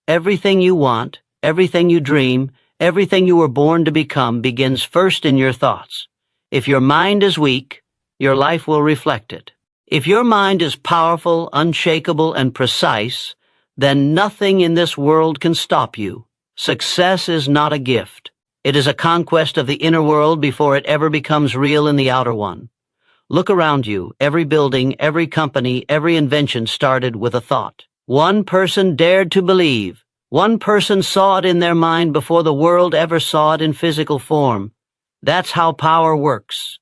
Everything you want, everything you dream, everything you were born to become begins first in your thoughts. If your mind is weak, your life will reflect it. If your mind is powerful, unshakable, and precise, then nothing in this world can stop you. Success is not a gift. It is a conquest of the inner world before it ever becomes real in the outer one. Look around you. Every building, every company, every invention started with a thought. One person dared to believe. One person saw it in their mind before the world ever saw it in physical form. That's how power works.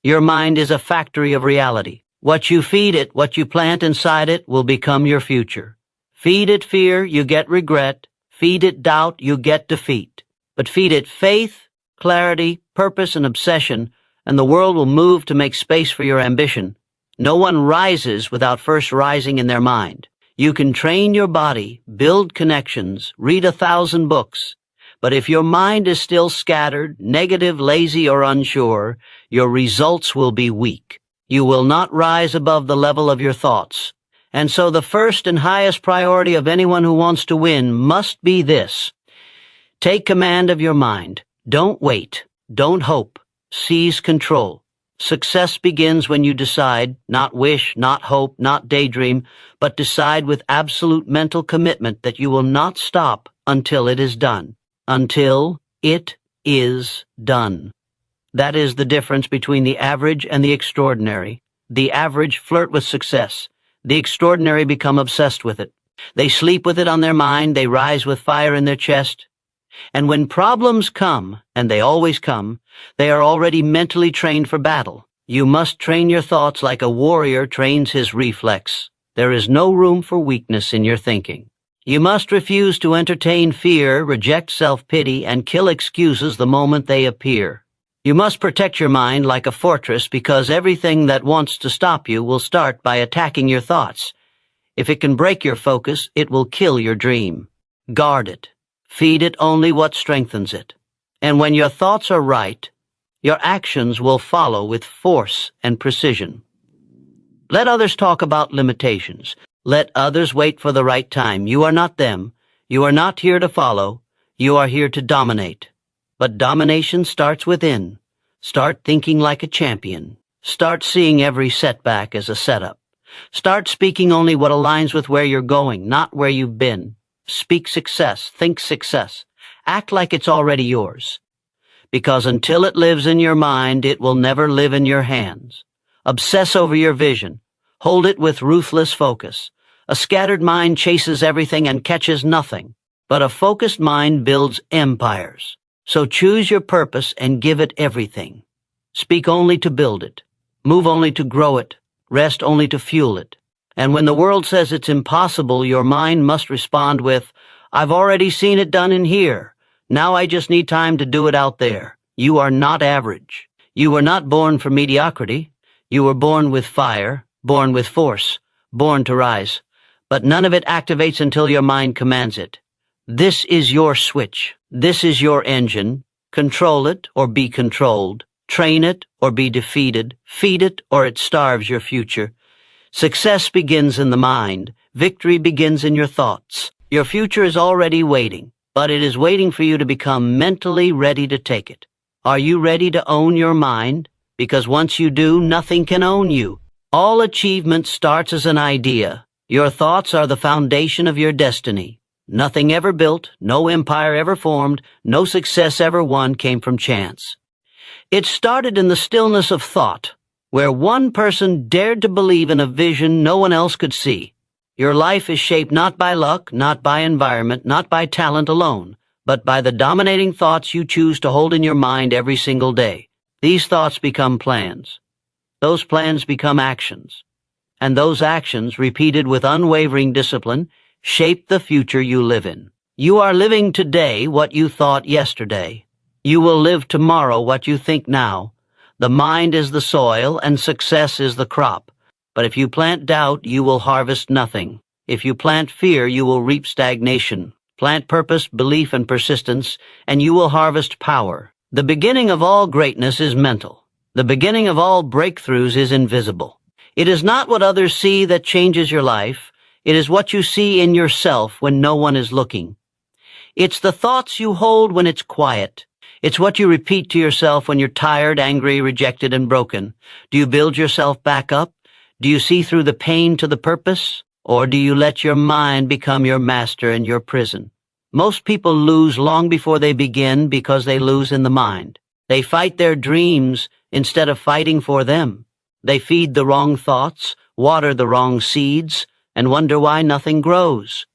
Your mind is a factory of reality. What you feed it, what you plant inside it, will become your future. Feed it fear, you get regret. Feed it doubt, you get defeat. But feed it faith, clarity, purpose, and obsession, and the world will move to make space for your ambition. No one rises without first rising in their mind. You can train your body, build connections, read 1,000 books. But if your mind is still scattered, negative, lazy, or unsure, your results will be weak. You will not rise above the level of your thoughts. And so the first and highest priority of anyone who wants to win must be this. Take command of your mind. Don't wait. Don't hope. Seize control. Success begins when you decide, not wish, not hope, not daydream, but decide with absolute mental commitment that you will not stop until it is done. Until it is done. That is the difference between the average and the extraordinary. The average flirt with success. The extraordinary become obsessed with it. They sleep with it on their mind. They rise with fire in their chest. And when problems come, and they always come, they are already mentally trained for battle. You must train your thoughts like a warrior trains his reflex. There is no room for weakness in your thinking. You must refuse to entertain fear, reject self-pity, and kill excuses the moment they appear. You must protect your mind like a fortress because everything that wants to stop you will start by attacking your thoughts. If it can break your focus, it will kill your dream. Guard it. Feed it only what strengthens it. And when your thoughts are right, your actions will follow with force and precision. Let others talk about limitations. Let others wait for the right time. You are not them. You are not here to follow. You are here to dominate. But domination starts within. Start thinking like a champion. Start seeing every setback as a setup. Start speaking only what aligns with where you're going, not where you've been. Speak success. Think success. Act like it's already yours. Because until it lives in your mind, it will never live in your hands. Obsess over your vision. Hold it with ruthless focus. A scattered mind chases everything and catches nothing. But a focused mind builds empires. So choose your purpose and give it everything. Speak only to build it. Move only to grow it. Rest only to fuel it. And when the world says it's impossible, your mind must respond with, I've already seen it done in here. Now I just need time to do it out there. You are not average. You were not born for mediocrity. You were born with fire, born with force, born to rise. But none of it activates until your mind commands it. This is your switch. This is your engine. Control it or be controlled. Train it or be defeated. Feed it or it starves your future. Success begins in the mind. Victory begins in your thoughts. Your future is already waiting, but it is waiting for you to become mentally ready to take it. Are you ready to own your mind? Because once you do, nothing can own you. All achievement starts as an idea. Your thoughts are the foundation of your destiny. Nothing ever built, no empire ever formed, no success ever won came from chance. It started in the stillness of thought, where one person dared to believe in a vision no one else could see. Your life is shaped not by luck, not by environment, not by talent alone, but by the dominating thoughts you choose to hold in your mind every single day. These thoughts become plans. Those plans become actions. And those actions, repeated with unwavering discipline, shape the future you live in. You are living today what you thought yesterday. You will live tomorrow what you think now. The mind is the soil and success is the crop. But if you plant doubt, you will harvest nothing. If you plant fear, you will reap stagnation. Plant purpose, belief, and persistence, and you will harvest power. The beginning of all greatness is mental. The beginning of all breakthroughs is invisible. It is not what others see that changes your life. It is what you see in yourself when no one is looking. It's the thoughts you hold when it's quiet. It's what you repeat to yourself when you're tired, angry, rejected, and broken. Do you build yourself back up? Do you see through the pain to the purpose? Or do you let your mind become your master and your prison? Most people lose long before they begin because they lose in the mind. They fight their dreams instead of fighting for them. They feed the wrong thoughts, water the wrong seeds, and wonder why nothing grows.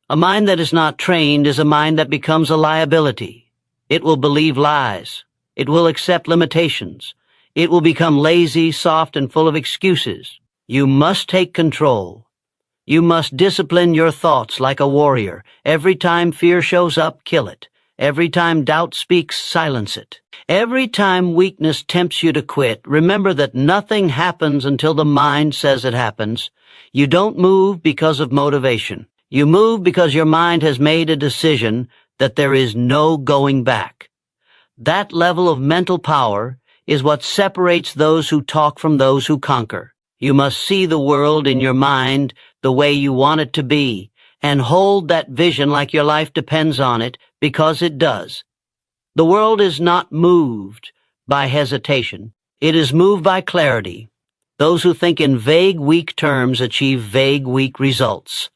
A mind that is not trained is a mind that becomes a liability. It will believe lies. It will accept limitations. It will become lazy, soft, and full of excuses. You must take control. You must discipline your thoughts like a warrior. Every time fear shows up, kill it. Every time doubt speaks, silence it. Every time weakness tempts you to quit, remember that nothing happens until the mind says it happens. You don't move because of motivation. You move because your mind has made a decision that there is no going back. That level of mental power is what separates those who talk from those who conquer. You must see the world in your mind the way you want it to be, and hold that vision like your life depends on it, because it does. The world is not moved by hesitation. It is moved by clarity. Those who think in vague, weak terms achieve vague, weak results.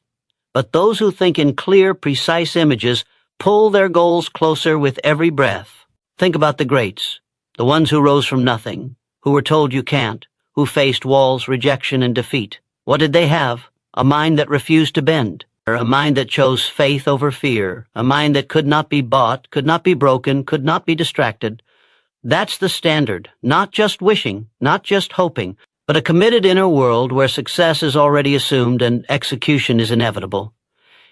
But those who think in clear, precise images pull their goals closer with every breath. Think about the greats, the ones who rose from nothing, who were told you can't, who faced walls, rejection, and defeat. What did they have? A mind that refused to bend, or a mind that chose faith over fear, a mind that could not be bought, could not be broken, could not be distracted. That's the standard, not just wishing, not just hoping, but a committed inner world where success is already assumed and execution is inevitable.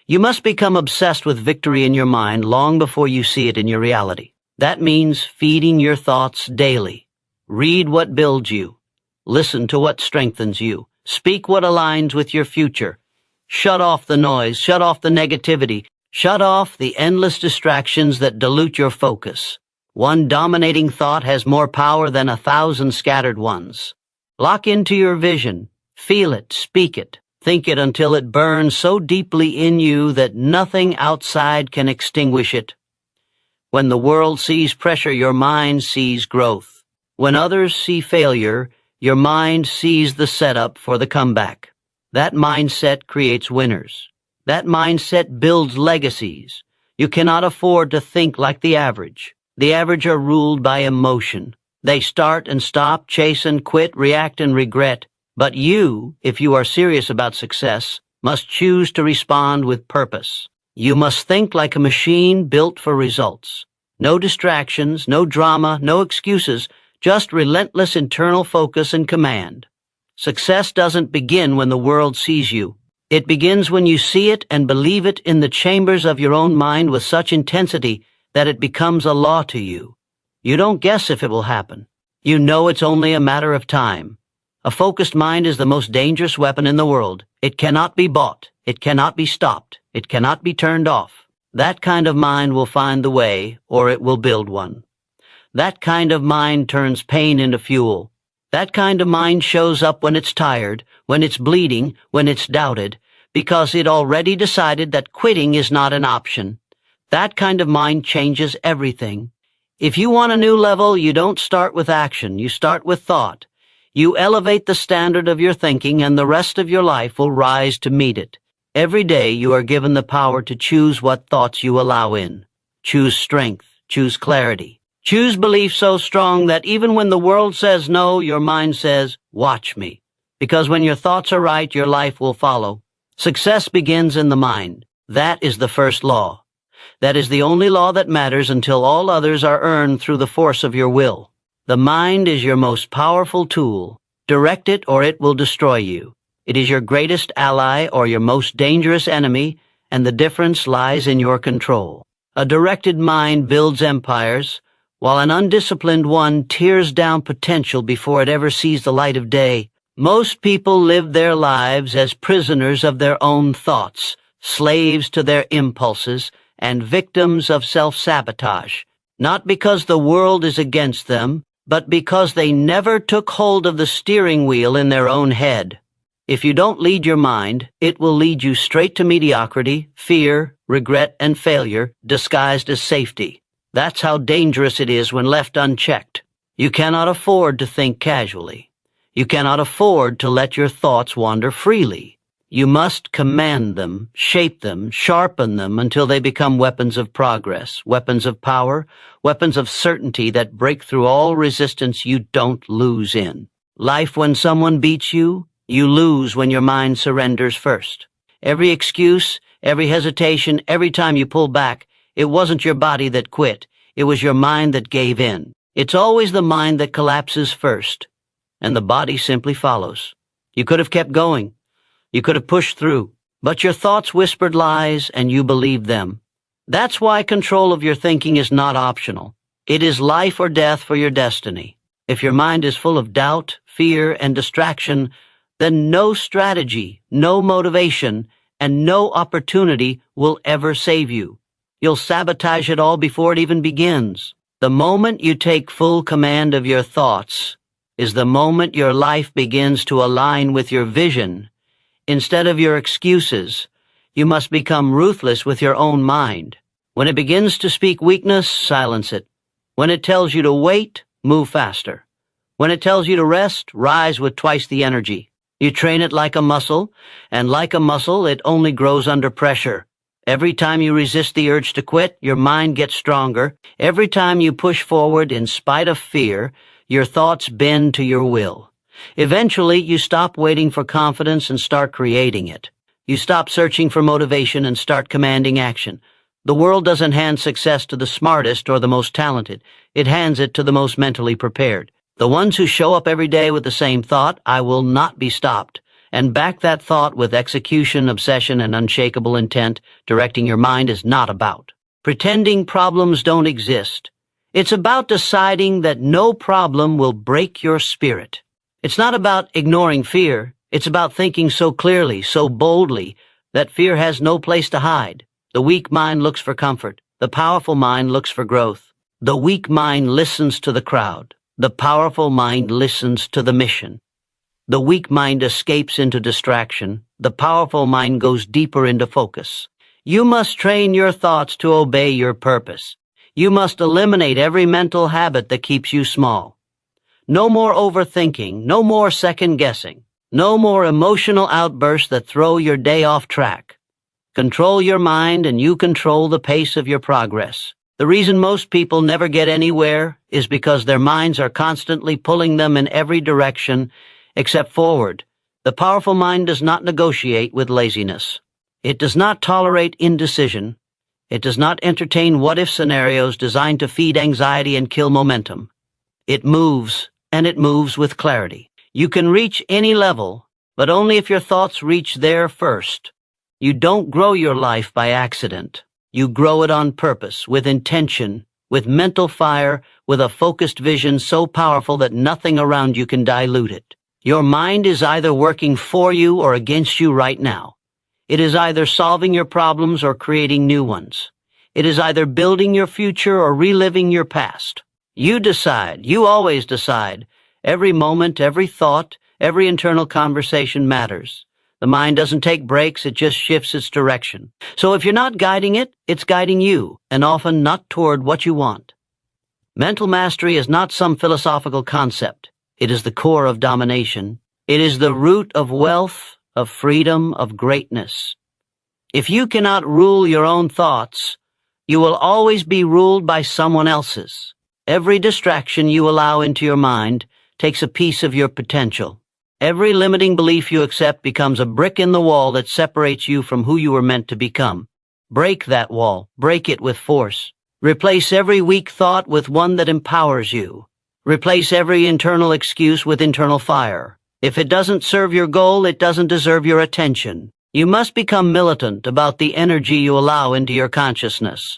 You must become obsessed with victory in your mind long before you see it in your reality. That means feeding your thoughts daily. Read what builds you. Listen to what strengthens you. Speak what aligns with your future. Shut off the noise. Shut off the negativity. Shut off the endless distractions that dilute your focus. One dominating thought has more power than 1,000 scattered ones. Lock into your vision. Feel it. Speak it. Think it until it burns so deeply in you that nothing outside can extinguish it. When the world sees pressure, your mind sees growth. When others see failure, your mind sees the setup for the comeback. That mindset creates winners. That mindset builds legacies. You cannot afford to think like the average. The average are ruled by emotion. They start and stop, chase and quit, react and regret. But you, if you are serious about success, must choose to respond with purpose. You must think like a machine built for results. No distractions, no drama, no excuses, just relentless internal focus and command. Success doesn't begin when the world sees you. It begins when you see it and believe it in the chambers of your own mind with such intensity that it becomes a law to you. You don't guess if it will happen. You know it's only a matter of time. A focused mind is the most dangerous weapon in the world. It cannot be bought. It cannot be stopped. It cannot be turned off. That kind of mind will find the way, or it will build one. That kind of mind turns pain into fuel. That kind of mind shows up when it's tired, when it's bleeding, when it's doubted, because it already decided that quitting is not an option. That kind of mind changes everything. If you want a new level, you don't start with action, you start with thought. You elevate the standard of your thinking and the rest of your life will rise to meet it. Every day you are given the power to choose what thoughts you allow in. Choose strength, choose clarity. Choose belief so strong that even when the world says no, your mind says, watch me. Because when your thoughts are right, your life will follow. Success begins in the mind. That is the first law. That is the only law that matters until all others are earned through the force of your will. The mind is your most powerful tool. Direct it or it will destroy you. It is your greatest ally or your most dangerous enemy, and the difference lies in your control. A directed mind builds empires, while an undisciplined one tears down potential before it ever sees the light of day. Most people live their lives as prisoners of their own thoughts, slaves to their impulses, and victims of self-sabotage, not because the world is against them, but because they never took hold of the steering wheel in their own head. If you don't lead your mind, it will lead you straight to mediocrity, fear, regret, and failure, disguised as safety. That's how dangerous it is when left unchecked. You cannot afford to think casually. You cannot afford to let your thoughts wander freely. You must command them, shape them, sharpen them until they become weapons of progress, weapons of power, weapons of certainty that break through all resistance you don't lose in. Life, when someone beats you, you lose when your mind surrenders first. Every excuse, every hesitation, every time you pull back, it wasn't your body that quit. It was your mind that gave in. It's always the mind that collapses first, and the body simply follows. You could have kept going. You could have pushed through, but your thoughts whispered lies and you believed them. That's why control of your thinking is not optional. It is life or death for your destiny. If your mind is full of doubt, fear, and distraction, then no strategy, no motivation, and no opportunity will ever save you. You'll sabotage it all before it even begins. The moment you take full command of your thoughts is the moment your life begins to align with your vision. Instead of your excuses, you must become ruthless with your own mind. When it begins to speak weakness, silence it. When it tells you to wait, move faster. When it tells you to rest, rise with twice the energy. You train it like a muscle, and like a muscle, it only grows under pressure. Every time you resist the urge to quit, your mind gets stronger. Every time you push forward in spite of fear, your thoughts bend to your will. Eventually, you stop waiting for confidence and start creating it. You stop searching for motivation and start commanding action. The world doesn't hand success to the smartest or the most talented. It hands it to the most mentally prepared. The ones who show up every day with the same thought, "I will not be stopped," and back that thought with execution, obsession, and unshakable intent, directing your mind is not about pretending problems don't exist. It's about deciding that no problem will break your spirit. It's not about ignoring fear. It's about thinking so clearly, so boldly, that fear has no place to hide. The weak mind looks for comfort. The powerful mind looks for growth. The weak mind listens to the crowd. The powerful mind listens to the mission. The weak mind escapes into distraction. The powerful mind goes deeper into focus. You must train your thoughts to obey your purpose. You must eliminate every mental habit that keeps you small. No more overthinking, no more second-guessing, no more emotional outbursts that throw your day off track. Control your mind and you control the pace of your progress. The reason most people never get anywhere is because their minds are constantly pulling them in every direction except forward. The powerful mind does not negotiate with laziness. It does not tolerate indecision. It does not entertain what-if scenarios designed to feed anxiety and kill momentum. It moves, and it moves with clarity. You can reach any level, but only if your thoughts reach there first. You don't grow your life by accident. You grow it on purpose, with intention, with mental fire, with a focused vision so powerful that nothing around you can dilute it. Your mind is either working for you or against you right now. It is either solving your problems or creating new ones. It is either building your future or reliving your past. You decide. You always decide. Every moment, every thought, every internal conversation matters. The mind doesn't take breaks, it just shifts its direction. So if you're not guiding it, it's guiding you, and often not toward what you want. Mental mastery is not some philosophical concept. It is the core of domination. It is the root of wealth, of freedom, of greatness. If you cannot rule your own thoughts, you will always be ruled by someone else's. Every distraction you allow into your mind takes a piece of your potential. Every limiting belief you accept becomes a brick in the wall that separates you from who you were meant to become. Break that wall. Break it with force. Replace every weak thought with one that empowers you. Replace every internal excuse with internal fire. If it doesn't serve your goal, it doesn't deserve your attention. You must become militant about the energy you allow into your consciousness.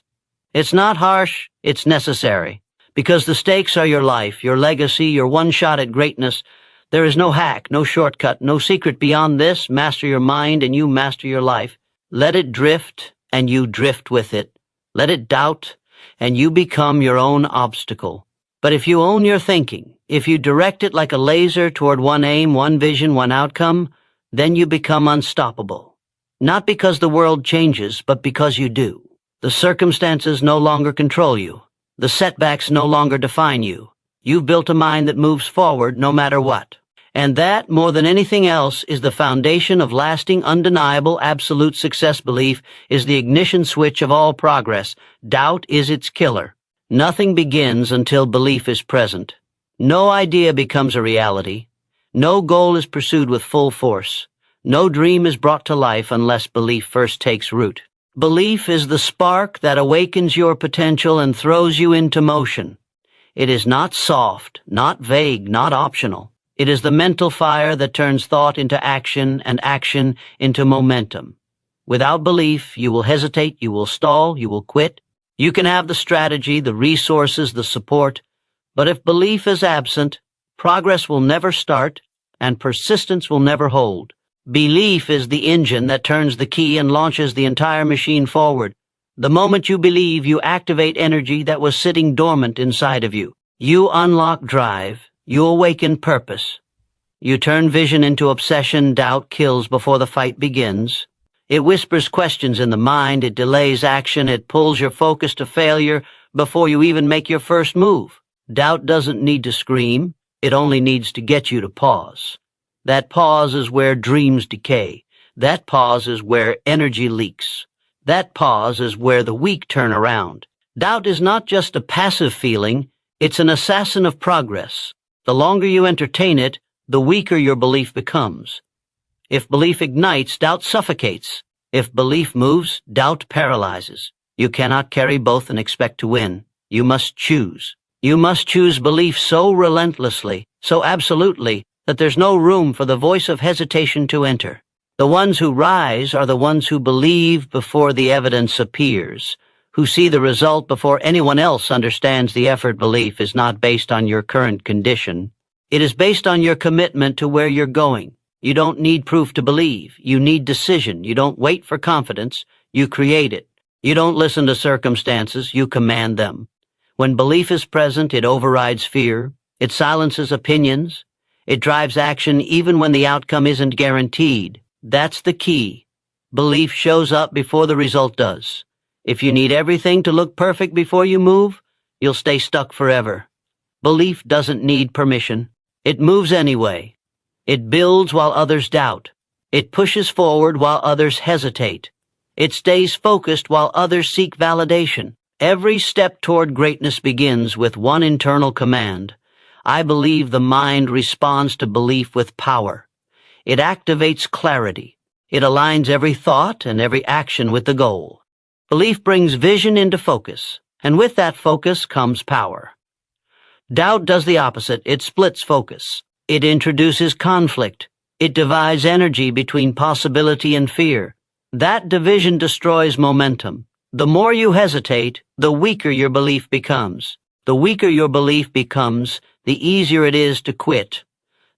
It's not harsh, it's necessary. Because the stakes are your life, your legacy, your one shot at greatness. There is no hack, no shortcut, no secret beyond this. Master your mind and you master your life. Let it drift and you drift with it. Let it doubt and you become your own obstacle. But if you own your thinking, if you direct it like a laser toward one aim, one vision, one outcome, then you become unstoppable. Not because the world changes, but because you do. The circumstances no longer control you. The setbacks no longer define you. You've built a mind that moves forward no matter what. And that, more than anything else, is the foundation of lasting, undeniable, absolute success. Belief is the ignition switch of all progress. Doubt is its killer. Nothing begins until belief is present. No idea becomes a reality. No goal is pursued with full force. No dream is brought to life unless belief first takes root. Belief is the spark that awakens your potential and throws you into motion. It is not soft, not vague, not optional. It is the mental fire that turns thought into action and action into momentum. Without belief, you will hesitate, you will stall, you will quit. You can have the strategy, the resources, the support, but if belief is absent, progress will never start and persistence will never hold. Belief is the engine that turns the key and launches the entire machine forward. The moment you believe, you activate energy that was sitting dormant inside of you. You unlock drive. You awaken purpose. You turn vision into obsession. Doubt kills before the fight begins. It whispers questions in the mind. It delays action. It pulls your focus to failure before you even make your first move. Doubt doesn't need to scream. It only needs to get you to pause. That pause is where dreams decay. That pause is where energy leaks. That pause is where the weak turn around. Doubt is not just a passive feeling. It's an assassin of progress. The longer you entertain it, the weaker your belief becomes. If belief ignites, doubt suffocates. If belief moves, doubt paralyzes. You cannot carry both and expect to win. You must choose. You must choose belief so relentlessly, so absolutely, that there's no room for the voice of hesitation to enter. The ones who rise are the ones who believe before the evidence appears, who see the result before anyone else understands the effort. Belief is not based on your current condition. It is based on your commitment to where you're going. You don't need proof to believe. You need decision. You don't wait for confidence. You create it. You don't listen to circumstances. You command them. When belief is present, it overrides fear. It silences opinions. It drives action even when the outcome isn't guaranteed. That's the key. Belief shows up before the result does. If you need everything to look perfect before you move, you'll stay stuck forever. Belief doesn't need permission. It moves anyway. It builds while others doubt. It pushes forward while others hesitate. It stays focused while others seek validation. Every step toward greatness begins with one internal command. I believe. The mind responds to belief with power. It activates clarity. It aligns every thought and every action with the goal. Belief brings vision into focus, and with that focus comes power. Doubt does the opposite. It splits focus. It introduces conflict. It divides energy between possibility and fear. That division destroys momentum. The more you hesitate, the weaker your belief becomes. The weaker your belief becomes, the easier it is to quit.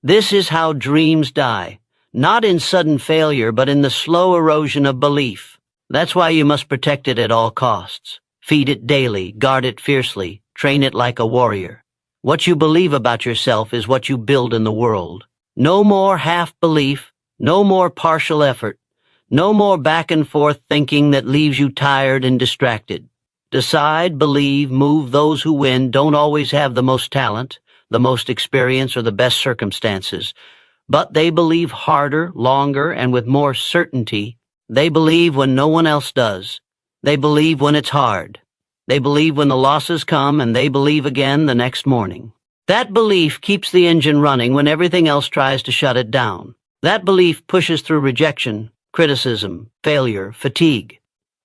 This is how dreams die, not in sudden failure, but in the slow erosion of belief. That's why you must protect it at all costs. Feed it daily, guard it fiercely, train it like a warrior. What you believe about yourself is what you build in the world. No more half belief, no more partial effort, no more back and forth thinking that leaves you tired and distracted. Decide, believe, move. Those who win don't always have the most talent, the most experience, or the best circumstances, but they believe harder, longer, and with more certainty. They believe when no one else does. They believe when it's hard. They believe when the losses come, and they believe again the next morning. That belief keeps the engine running when everything else tries to shut it down. That belief pushes through rejection, criticism, failure, fatigue.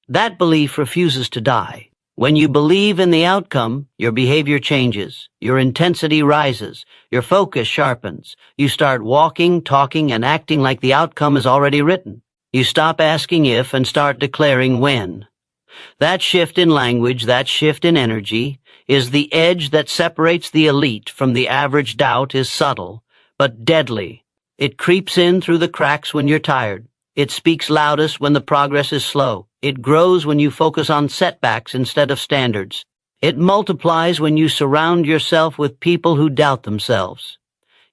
That belief refuses to die. When you believe in the outcome, your behavior changes, your intensity rises, your focus sharpens. You start walking, talking, and acting like the outcome is already written. You stop asking if and start declaring when. That shift in language, that shift in energy, is the edge that separates the elite from the average. Doubt is subtle, but deadly. It creeps in through the cracks when you're tired. It speaks loudest when the progress is slow. It grows when you focus on setbacks instead of standards. It multiplies when you surround yourself with people who doubt themselves.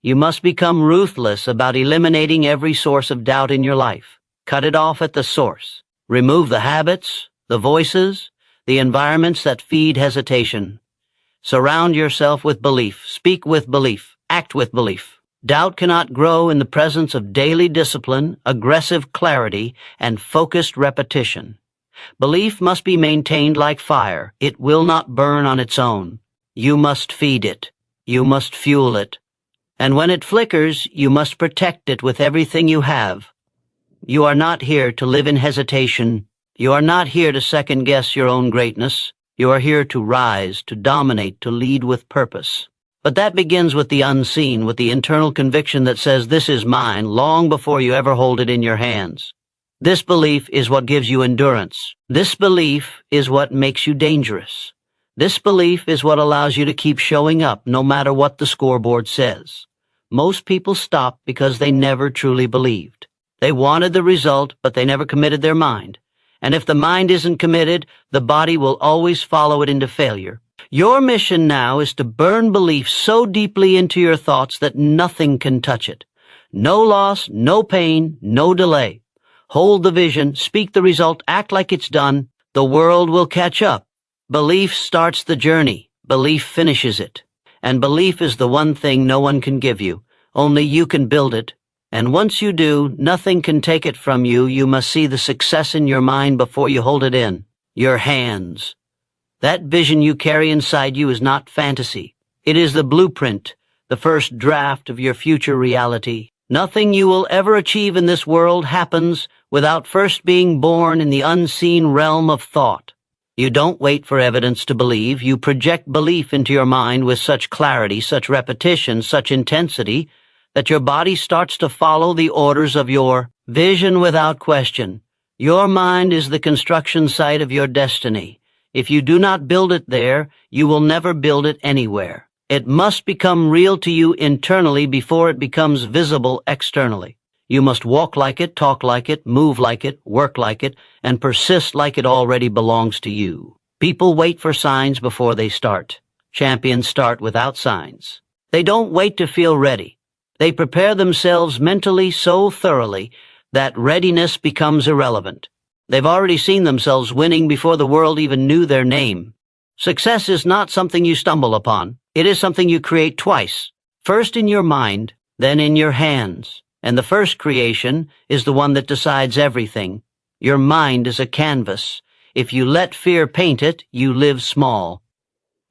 You must become ruthless about eliminating every source of doubt in your life. Cut it off at the source. Remove the habits, the voices, the environments that feed hesitation. Surround yourself with belief. Speak with belief. Act with belief. Doubt cannot grow in the presence of daily discipline, aggressive clarity, and focused repetition. Belief must be maintained like fire. It will not burn on its own. You must feed it. You must fuel it. And when it flickers, you must protect it with everything you have. You are not here to live in hesitation. You are not here to second-guess your own greatness. You are here to rise, to dominate, to lead with purpose. But that begins with the unseen, with the internal conviction that says, "This is mine," long before you ever hold it in your hands. This belief is what gives you endurance. This belief is what makes you dangerous. This belief is what allows you to keep showing up no matter what the scoreboard says. Most people stop because they never truly believed. They wanted the result, but they never committed their mind. And if the mind isn't committed, the body will always follow it into failure. Your mission now is to burn belief so deeply into your thoughts that nothing can touch it. No loss, no pain, no delay. Hold the vision, speak the result, act like it's done. The world will catch up. Belief starts the journey. Belief finishes it. And belief is the one thing no one can give you. Only you can build it. And once you do, nothing can take it from you. You must see the success in your mind before you hold it in. Your hands. That vision you carry inside you is not fantasy. It is the blueprint, the first draft of your future reality. Nothing you will ever achieve in this world happens without first being born in the unseen realm of thought. You don't wait for evidence to believe. You project belief into your mind with such clarity, such repetition, such intensity, that your body starts to follow the orders of your vision without question. Your mind is the construction site of your destiny. If you do not build it there, you will never build it anywhere. It must become real to you internally before it becomes visible externally. You must walk like it, talk like it, move like it, work like it, and persist like it already belongs to you. People wait for signs before they start. Champions start without signs. They don't wait to feel ready. They prepare themselves mentally so thoroughly that readiness becomes irrelevant. They've already seen themselves winning before the world even knew their name. Success is not something you stumble upon. It is something you create twice. First in your mind, then in your hands. And the first creation is the one that decides everything. Your mind is a canvas. If you let fear paint it, you live small.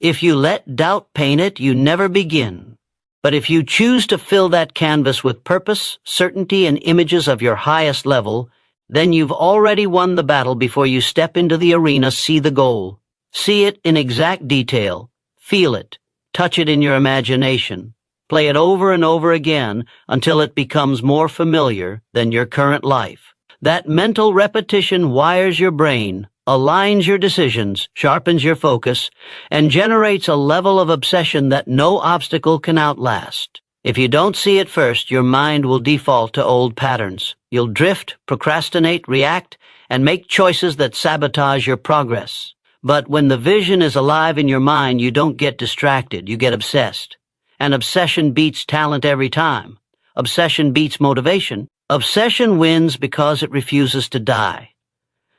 If you let doubt paint it, you never begin. But if you choose to fill that canvas with purpose, certainty, and images of your highest level, then you've already won the battle before you step into the arena. See the goal. See it in exact detail. Feel it. Touch it in your imagination. Play it over and over again until it becomes more familiar than your current life. That mental repetition wires your brain, aligns your decisions, sharpens your focus, and generates a level of obsession that no obstacle can outlast. If you don't see it first, your mind will default to old patterns. You'll drift, procrastinate, react, and make choices that sabotage your progress. But when the vision is alive in your mind, you don't get distracted, you get obsessed. And obsession beats talent every time. Obsession beats motivation. Obsession wins because it refuses to die.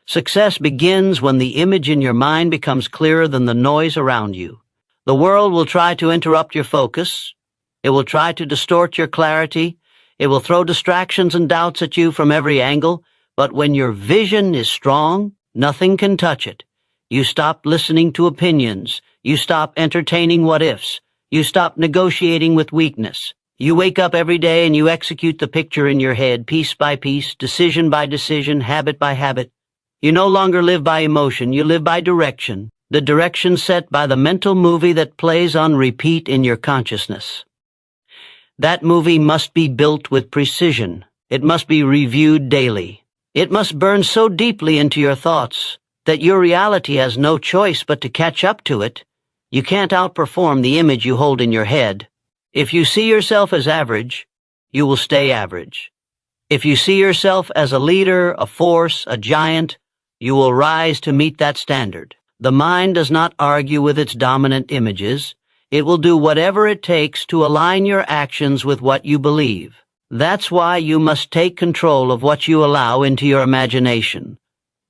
Success begins when the image in your mind becomes clearer than the noise around you. The world will try to interrupt your focus. It will try to distort your clarity. It will throw distractions and doubts at you from every angle. But when your vision is strong, nothing can touch it. You stop listening to opinions. You stop entertaining what-ifs. You stop negotiating with weakness. You wake up every day and you execute the picture in your head, piece by piece, decision by decision, habit by habit. You no longer live by emotion, you live by direction, the direction set by the mental movie that plays on repeat in your consciousness. That movie must be built with precision. It must be reviewed daily. It must burn so deeply into your thoughts that your reality has no choice but to catch up to it. You can't outperform the image you hold in your head. If you see yourself as average, you will stay average. If you see yourself as a leader, a force, a giant, you will rise to meet that standard. The mind does not argue with its dominant images. It will do whatever it takes to align your actions with what you believe. That's why you must take control of what you allow into your imagination.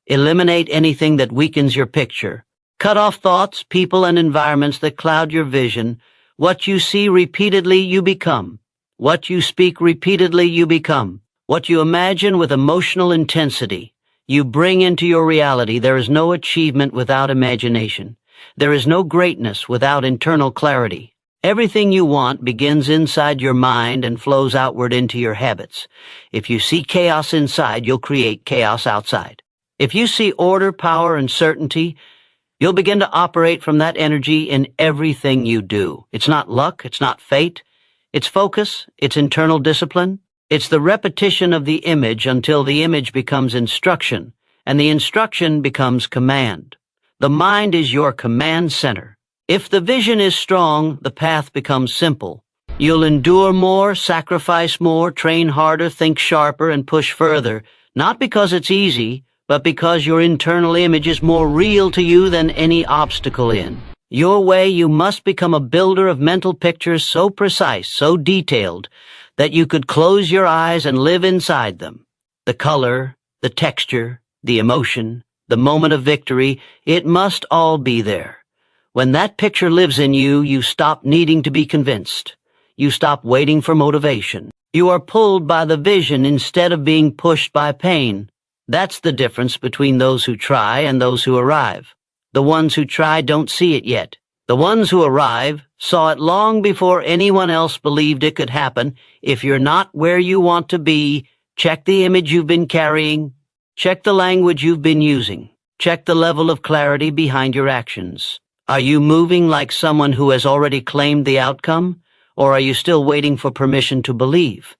Eliminate anything that weakens your picture. Cut off thoughts, people, and environments that cloud your vision. What you see repeatedly, you become. What you speak repeatedly, you become. What you imagine with emotional intensity, you bring into your reality. There is no achievement without imagination. There is no greatness without internal clarity. Everything you want begins inside your mind and flows outward into your habits. If you see chaos inside, you'll create chaos outside. If you see order, power, and certainty, you'll begin to operate from that energy in everything you do. It's not luck, it's not fate. It's focus, it's internal discipline. It's the repetition of the image until the image becomes instruction, and the instruction becomes command. The mind is your command center. If the vision is strong, the path becomes simple. You'll endure more, sacrifice more, train harder, think sharper, and push further, not because it's easy, but because your internal image is more real to you than any obstacle in your way. You must become a builder of mental pictures so precise, so detailed, that you could close your eyes and live inside them. The color, the texture, the emotion, the moment of victory, it must all be there. When that picture lives in you, you stop needing to be convinced. You stop waiting for motivation. You are pulled by the vision instead of being pushed by pain. That's the difference between those who try and those who arrive. The ones who try don't see it yet. The ones who arrive saw it long before anyone else believed it could happen. If you're not where you want to be, check the image you've been carrying. Check the language you've been using. Check the level of clarity behind your actions. Are you moving like someone who has already claimed the outcome, or are you still waiting for permission to believe?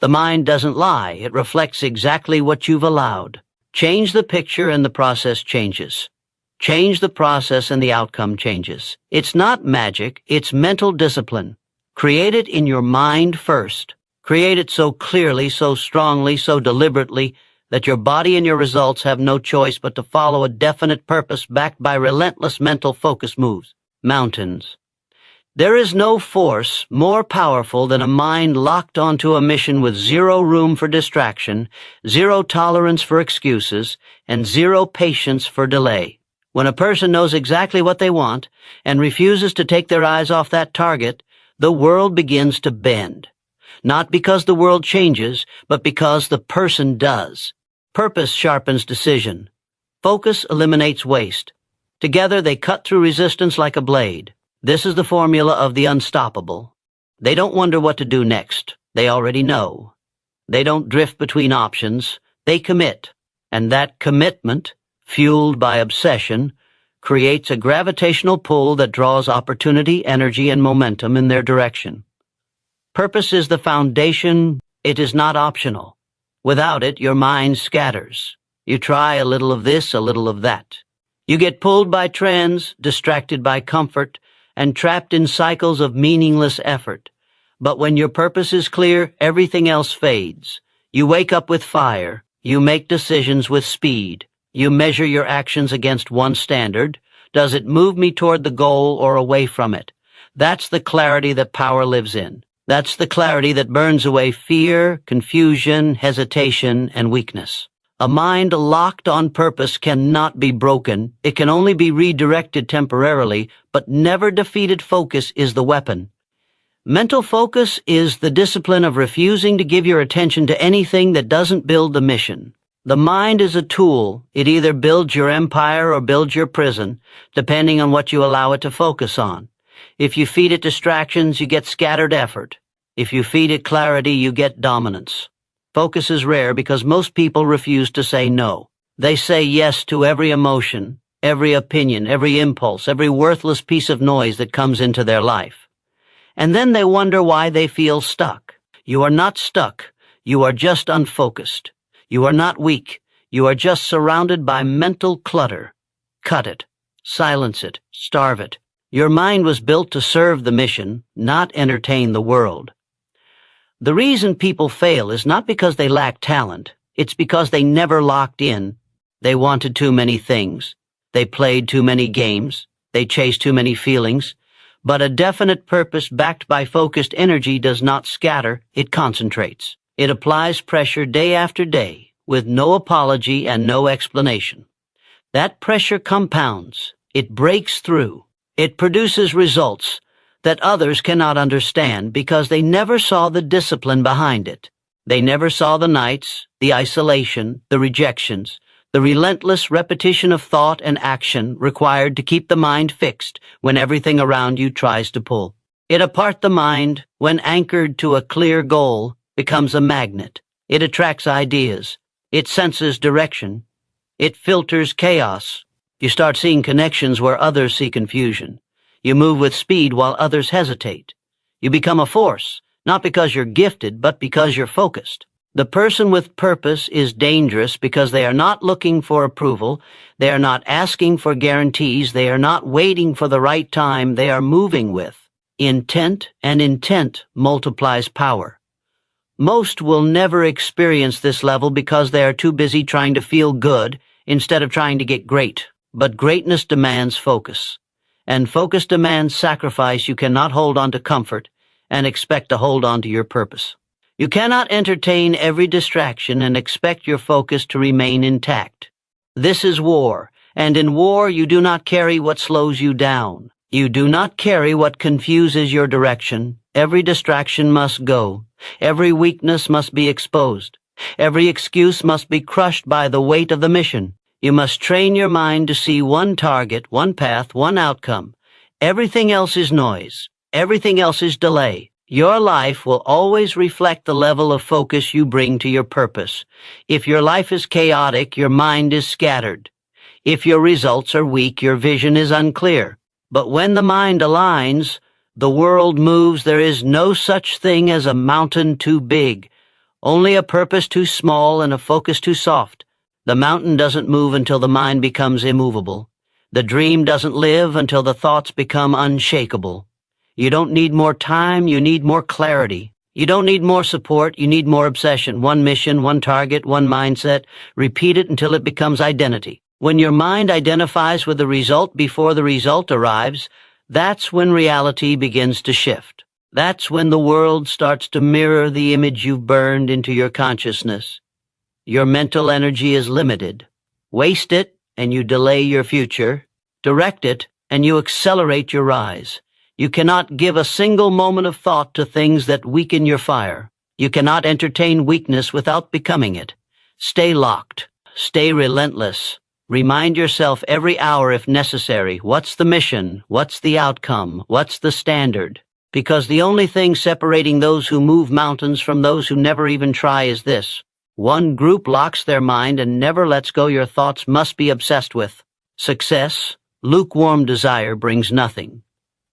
The mind doesn't lie. It reflects exactly what you've allowed. Change the picture and the process changes. Change the process and the outcome changes. It's not magic, it's mental discipline. Create it in your mind first. Create it so clearly, so strongly, so deliberately, that your body and your results have no choice but to follow a definite purpose backed by relentless mental focus moves. Mountains. There is no force more powerful than a mind locked onto a mission with zero room for distraction, zero tolerance for excuses, and zero patience for delay. When a person knows exactly what they want and refuses to take their eyes off that target, the world begins to bend. Not because the world changes, but because the person does. Purpose sharpens decision. Focus eliminates waste. Together they cut through resistance like a blade. This is the formula of the unstoppable. They don't wonder what to do next. They already know. They don't drift between options. They commit. And that commitment, fueled by obsession, creates a gravitational pull that draws opportunity, energy, and momentum in their direction. Purpose is the foundation. It is not optional. Without it, your mind scatters. You try a little of this, a little of that. You get pulled by trends, distracted by comfort, and trapped in cycles of meaningless effort. But when your purpose is clear, everything else fades. You wake up with fire. You make decisions with speed. You measure your actions against one standard. Does it move me toward the goal or away from it? That's the clarity that power lives in. That's the clarity that burns away fear, confusion, hesitation, and weakness. A mind locked on purpose cannot be broken. It can only be redirected temporarily, but never defeated. Focus is the weapon. Mental focus is the discipline of refusing to give your attention to anything that doesn't build the mission. The mind is a tool. It either builds your empire or builds your prison, depending on what you allow it to focus on. If you feed it distractions, you get scattered effort. If you feed it clarity, you get dominance. Focus is rare because most people refuse to say no. They say yes to every emotion, every opinion, every impulse, every worthless piece of noise that comes into their life. And then they wonder why they feel stuck. You are not stuck. You are just unfocused. You are not weak. You are just surrounded by mental clutter. Cut it. Silence it. Starve it. Your mind was built to serve the mission, not entertain the world. The reason people fail is not because they lack talent. It's because they never locked in. They wanted too many things. They played too many games. They chased too many feelings. But a definite purpose backed by focused energy does not scatter, it concentrates. It applies pressure day after day, with no apology and no explanation. That pressure compounds. It breaks through. It produces results that others cannot understand because they never saw the discipline behind it. They never saw the nights, the isolation, the rejections, the relentless repetition of thought and action required to keep the mind fixed when everything around you tries to pull. It apart the mind, when anchored to a clear goal, becomes a magnet. It attracts ideas. It senses direction. It filters chaos. You start seeing connections where others see confusion. You move with speed while others hesitate. You become a force, not because you're gifted, but because you're focused. The person with purpose is dangerous because they are not looking for approval. They are not asking for guarantees. They are not waiting for the right time. They are moving with intent, and intent multiplies power. Most will never experience this level because they are too busy trying to feel good instead of trying to get great. But greatness demands focus, and focus demands sacrifice. You cannot hold on to comfort and expect to hold on to your purpose. You cannot entertain every distraction and expect your focus to remain intact. This is war, and in war you do not carry what slows you down. You do not carry what confuses your direction. Every distraction must go. Every weakness must be exposed. Every excuse must be crushed by the weight of the mission. You must train your mind to see one target, one path, one outcome. Everything else is noise. Everything else is delay. Your life will always reflect the level of focus you bring to your purpose. If your life is chaotic, your mind is scattered. If your results are weak, your vision is unclear. But when the mind aligns, the world moves. There is no such thing as a mountain too big, only a purpose too small and a focus too soft. The mountain doesn't move until the mind becomes immovable. The dream doesn't live until the thoughts become unshakable. You don't need more time, you need more clarity. You don't need more support, you need more obsession. One mission, one target, one mindset. Repeat it until it becomes identity. When your mind identifies with the result before the result arrives, that's when reality begins to shift. That's when the world starts to mirror the image you've burned into your consciousness. Your mental energy is limited. Waste it, and you delay your future. Direct it, and you accelerate your rise. You cannot give a single moment of thought to things that weaken your fire. You cannot entertain weakness without becoming it. Stay locked. Stay relentless. Remind yourself every hour if necessary, what's the mission? What's the outcome? What's the standard? Because the only thing separating those who move mountains from those who never even try is this. One group locks their mind and never lets go. Your thoughts must be obsessed with. Success, lukewarm desire brings nothing.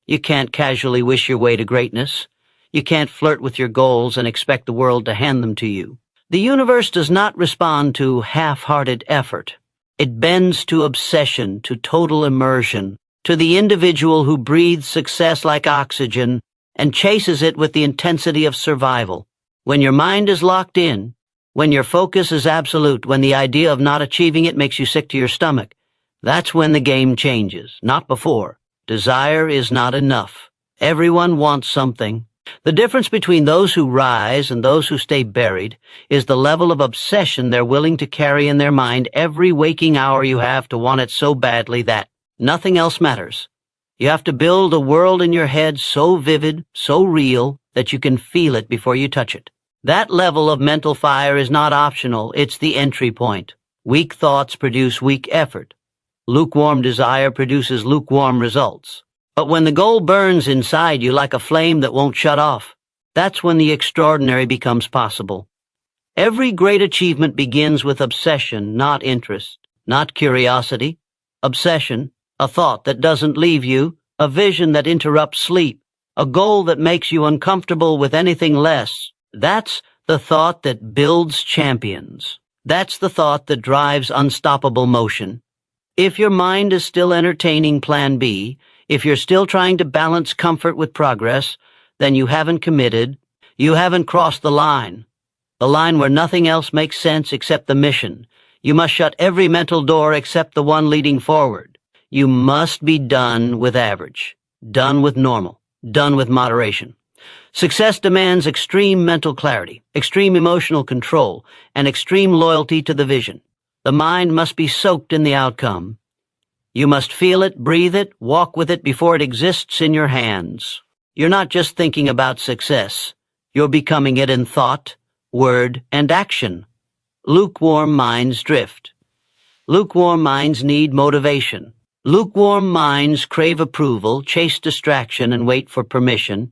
You can't casually wish your way to greatness. You can't flirt with your goals and expect the world to hand them to you. The universe does not respond to half-hearted effort. It bends to obsession, to total immersion, to the individual who breathes success like oxygen and chases it with the intensity of survival. When your mind is locked in, when your focus is absolute, when the idea of not achieving it makes you sick to your stomach, that's when the game changes, not before. Desire is not enough. Everyone wants something. The difference between those who rise and those who stay buried is the level of obsession they're willing to carry in their mind every waking hour. You have to want it so badly that nothing else matters. You have to build a world in your head so vivid, so real, that you can feel it before you touch it. That level of mental fire is not optional, it's the entry point. Weak thoughts produce weak effort. Lukewarm desire produces lukewarm results. But when the goal burns inside you like a flame that won't shut off, that's when the extraordinary becomes possible. Every great achievement begins with obsession, not interest, not curiosity. Obsession, a thought that doesn't leave you, a vision that interrupts sleep, a goal that makes you uncomfortable with anything less. That's the thought that builds champions. That's the thought that drives unstoppable motion. If your mind is still entertaining Plan B, if you're still trying to balance comfort with progress, then you haven't committed. You haven't crossed the line where nothing else makes sense except the mission. You must shut every mental door except the one leading forward. You must be done with average. done with normal, done with moderation. Success demands extreme mental clarity, extreme emotional control, and extreme loyalty to the vision. The mind must be soaked in the outcome. You must feel it, breathe it, walk with it before it exists in your hands. You're not just thinking about success. You're becoming it in thought, word, and action. Lukewarm minds drift. Lukewarm minds need motivation. Lukewarm minds crave approval, chase distraction, and wait for permission.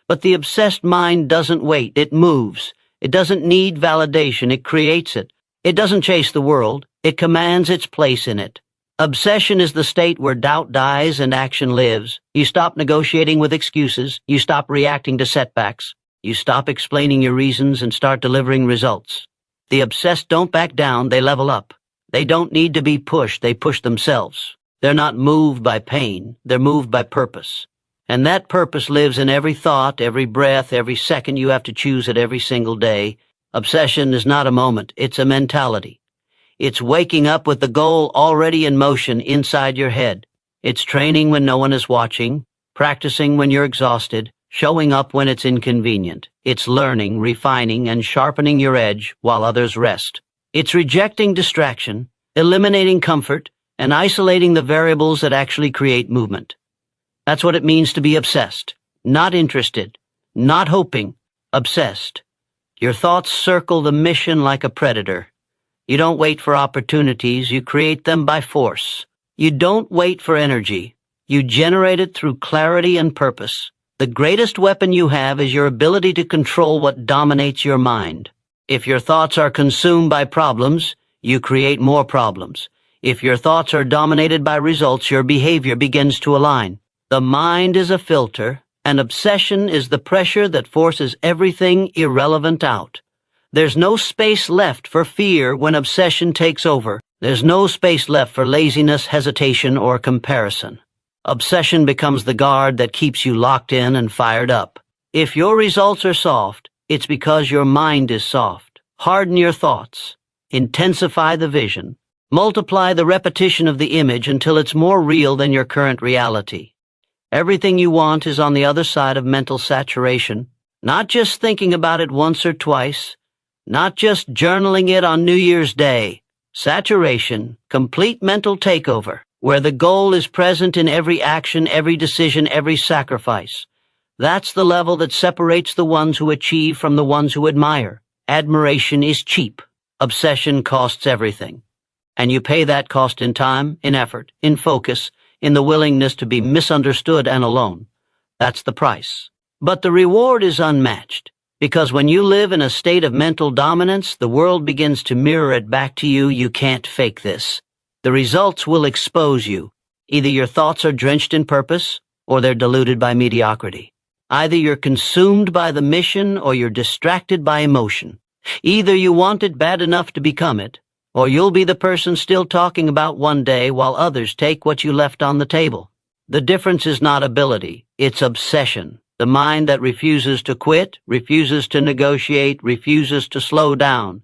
But the obsessed mind doesn't wait, it moves. It doesn't need validation, it creates it. It doesn't chase the world, it commands its place in it. Obsession is the state where doubt dies and action lives. You stop negotiating with excuses, you stop reacting to setbacks, you stop explaining your reasons and start delivering results. The obsessed don't back down, they level up. They don't need to be pushed, they push themselves. They're not moved by pain, they're moved by purpose. And that purpose lives in every thought, every breath, every second you have to choose it every single day. Obsession is not a moment, it's a mentality. It's waking up with the goal already in motion inside your head. It's training when no one is watching, practicing when you're exhausted, showing up when it's inconvenient. It's learning, refining, and sharpening your edge while others rest. It's rejecting distraction, eliminating comfort, and isolating the variables that actually create movement. That's what it means to be obsessed. Not interested, not hoping, obsessed. Your thoughts circle the mission like a predator. You don't wait for opportunities, you create them by force. You don't wait for energy, you generate it through clarity and purpose. The greatest weapon you have is your ability to control what dominates your mind. If your thoughts are consumed by problems, you create more problems. If your thoughts are dominated by results, your behavior begins to align. The mind is a filter, and obsession is the pressure that forces everything irrelevant out. There's no space left for fear when obsession takes over. There's no space left for laziness, hesitation, or comparison. Obsession becomes the guard that keeps you locked in and fired up. If your results are soft, it's because your mind is soft. Harden your thoughts. Intensify the vision. Multiply the repetition of the image until it's more real than your current reality. Everything you want is on the other side of mental saturation. Not just thinking about it once or twice. Not just journaling it on New Year's Day. Saturation, complete mental takeover, where the goal is present in every action, every decision, every sacrifice. That's the level that separates the ones who achieve from the ones who admire. Admiration is cheap. Obsession costs everything. And you pay that cost in time, in effort, in focus, in the willingness to be misunderstood and alone. That's the price. But the reward is unmatched. Because when you live in a state of mental dominance, the world begins to mirror it back to you. You can't fake this. The results will expose you. Either your thoughts are drenched in purpose, or they're diluted by mediocrity. Either you're consumed by the mission, or you're distracted by emotion. Either you want it bad enough to become it, or you'll be the person still talking about one day while others take what you left on the table. The difference is not ability, it's obsession. The mind that refuses to quit, refuses to negotiate, refuses to slow down.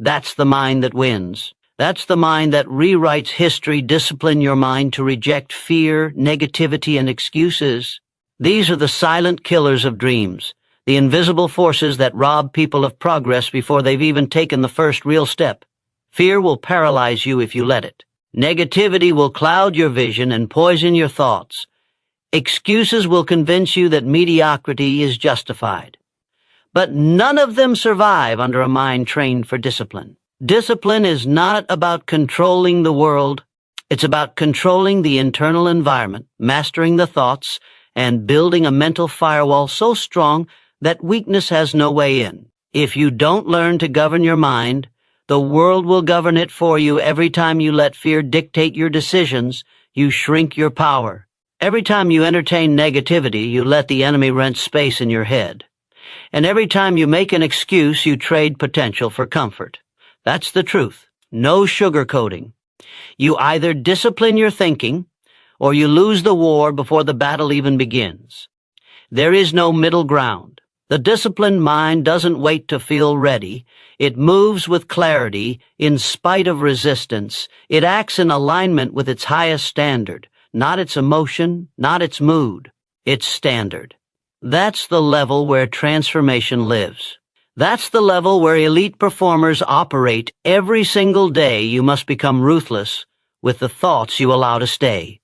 That's the mind that wins. That's the mind that rewrites history. Discipline your mind to reject fear, negativity, and excuses. These are the silent killers of dreams, the invisible forces that rob people of progress before they've even taken the first real step. Fear will paralyze you if you let it. Negativity will cloud your vision and poison your thoughts. Excuses will convince you that mediocrity is justified. But none of them survive under a mind trained for discipline. Discipline is not about controlling the world. It's about controlling the internal environment, mastering the thoughts, and building a mental firewall so strong that weakness has no way in. If you don't learn to govern your mind, the world will govern it for you. Every time you let fear dictate your decisions, you shrink your power. Every time you entertain negativity, you let the enemy rent space in your head. And every time you make an excuse, you trade potential for comfort. That's the truth. No sugarcoating. You either discipline your thinking, or you lose the war before the battle even begins. There is no middle ground. The disciplined mind doesn't wait to feel ready. It moves with clarity in spite of resistance. It acts in alignment with its highest standard. Not its emotion, not its mood. It's standard. That's the level where transformation lives. That's the level where elite performers operate. Every single day you must become ruthless with the thoughts you allow to stay.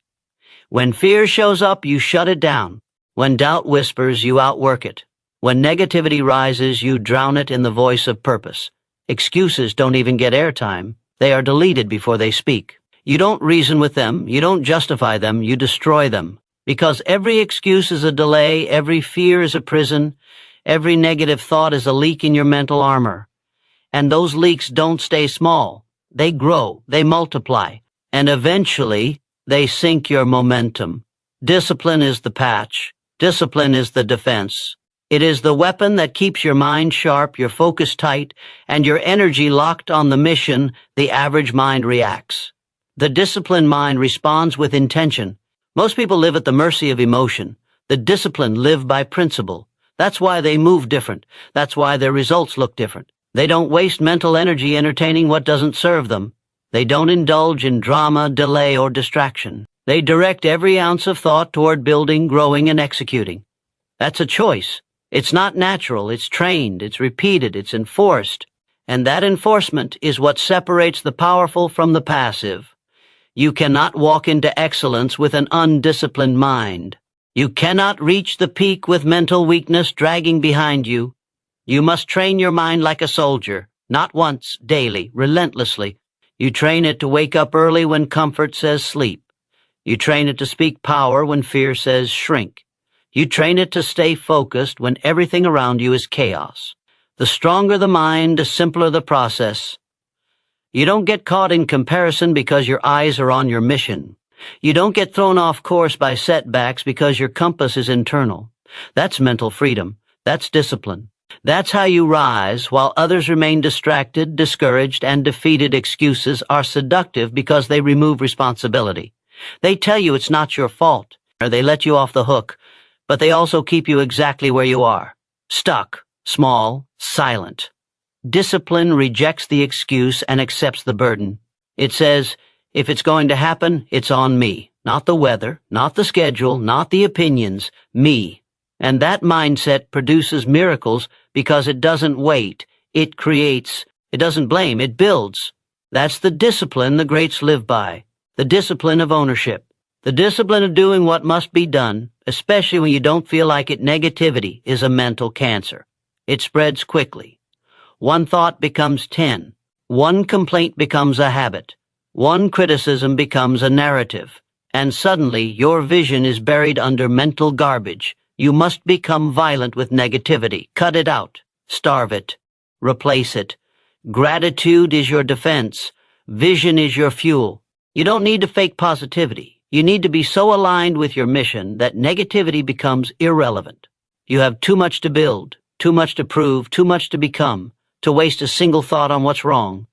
When fear shows up, you shut it down. When doubt whispers, you outwork it. When negativity rises, you drown it in the voice of purpose. Excuses don't even get airtime. They are deleted before they speak. You don't reason with them. You don't justify them. You destroy them. Because every excuse is a delay, every fear is a prison, every negative thought is a leak in your mental armor. And those leaks don't stay small. They grow, they multiply, and eventually they sink your momentum. Discipline is the patch. Discipline is the defense. It is the weapon that keeps your mind sharp, your focus tight, and your energy locked on the mission. The average mind reacts. The disciplined mind responds with intention. Most people live at the mercy of emotion. The disciplined live by principle. That's why they move different. That's why their results look different. They don't waste mental energy entertaining what doesn't serve them. They don't indulge in drama, delay, or distraction. They direct every ounce of thought toward building, growing, and executing. That's a choice. It's not natural. It's trained. It's repeated. It's enforced. And that enforcement is what separates the powerful from the passive. You cannot walk into excellence with an undisciplined mind. You cannot reach the peak with mental weakness dragging behind you. You must train your mind like a soldier, not once, daily, relentlessly. You train it to wake up early when comfort says sleep. You train it to speak power when fear says shrink. You train it to stay focused when everything around you is chaos. The stronger the mind, the simpler the process. You don't get caught in comparison because your eyes are on your mission. You don't get thrown off course by setbacks because your compass is internal. That's mental freedom. That's discipline. That's how you rise while others remain distracted, discouraged, and defeated. Excuses are seductive because they remove responsibility. They tell you it's not your fault, or they let you off the hook, but they also keep you exactly where you are. Stuck, small, silent. Discipline rejects the excuse and accepts the burden. It says, if it's going to happen, it's on me. Not the weather, not the schedule, not the opinions, me. And that mindset produces miracles because it doesn't wait. It creates. It doesn't blame. It builds. That's the discipline the greats live by. The discipline of ownership. The discipline of doing what must be done, especially when you don't feel like it. Negativity is a mental cancer. It spreads quickly. One thought becomes 10. One complaint becomes a habit. One criticism becomes a narrative. And suddenly your vision is buried under mental garbage. You must become violent with negativity. Cut it out. Starve it. Replace it. Gratitude is your defense. Vision is your fuel. You don't need to fake positivity. You need to be so aligned with your mission that negativity becomes irrelevant. You have too much to build, too much to prove, too much to become, to waste a single thought on what's wrong.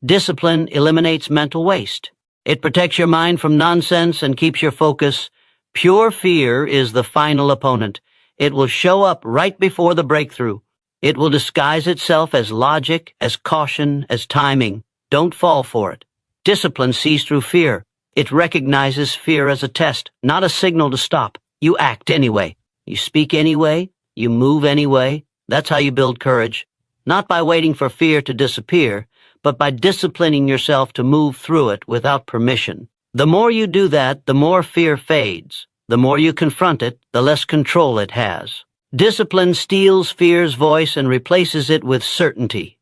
Discipline eliminates mental waste. It protects your mind from nonsense and keeps your focus. Pure fear is the final opponent. It will show up right before the breakthrough. It will disguise itself as logic, as caution, as timing. Don't fall for it. Discipline sees through fear. It recognizes fear as a test, not a signal to stop. You act anyway. You speak anyway. You move anyway. That's how you build courage. Not by waiting for fear to disappear, but by disciplining yourself to move through it without permission. The more you do that, the more fear fades. The more you confront it, the less control it has. Discipline steals fear's voice and replaces it with certainty.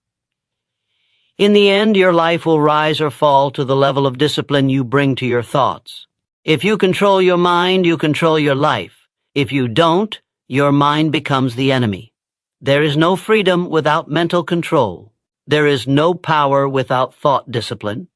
In the end, your life will rise or fall to the level of discipline you bring to your thoughts. If you control your mind, you control your life. If you don't, your mind becomes the enemy. There is no freedom without mental control. There is no power without thought discipline.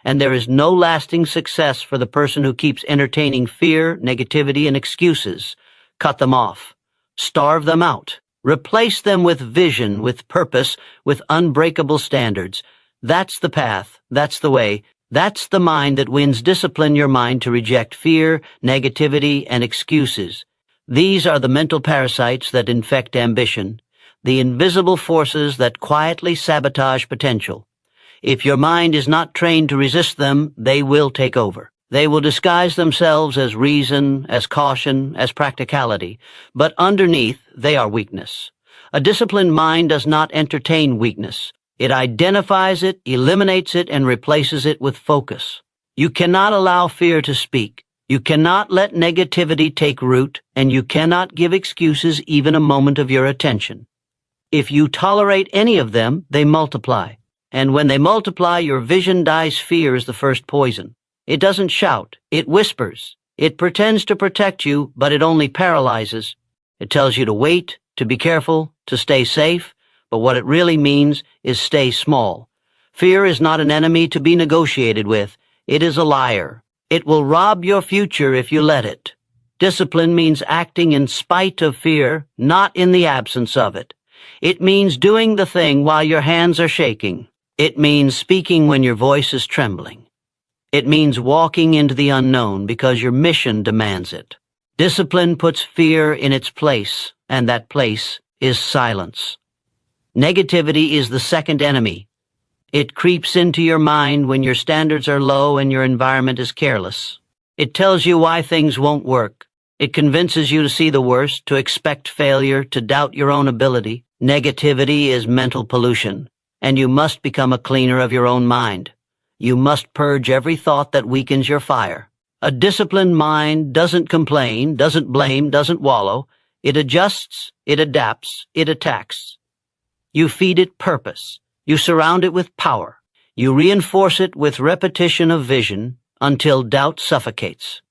And there is no lasting success for the person who keeps entertaining fear, negativity, and excuses. Cut them off. Starve them out. Replace them with vision, with purpose, with unbreakable standards. That's the path. That's the way. That's the mind that wins. Discipline your mind to reject fear, negativity, and excuses. These are the mental parasites that infect ambition, the invisible forces that quietly sabotage potential. If your mind is not trained to resist them, they will take over. They will disguise themselves as reason, as caution, as practicality, but underneath they are weakness. A disciplined mind does not entertain weakness. It identifies it, eliminates it, and replaces it with focus. You cannot allow fear to speak. You cannot let negativity take root, and you cannot give excuses even a moment of your attention. If you tolerate any of them, they multiply. And when they multiply, your vision dies. Fear is the first poison. It doesn't shout. It whispers. It pretends to protect you, but it only paralyzes. It tells you to wait, to be careful, to stay safe, but what it really means is stay small. Fear is not an enemy to be negotiated with. It is a liar. It will rob your future if you let it. Discipline means acting in spite of fear, not in the absence of it. It means doing the thing while your hands are shaking. It means speaking when your voice is trembling. It means walking into the unknown because your mission demands it. Discipline puts fear in its place, and that place is silence. Negativity is the second enemy. It creeps into your mind when your standards are low and your environment is careless. It tells you why things won't work. It convinces you to see the worst, to expect failure, to doubt your own ability. Negativity is mental pollution, and you must become a cleaner of your own mind. You must purge every thought that weakens your fire. A disciplined mind doesn't complain, doesn't blame, doesn't wallow. It adjusts, it adapts, it attacks. You feed it purpose. You surround it with power. You reinforce it with repetition of vision until doubt suffocates.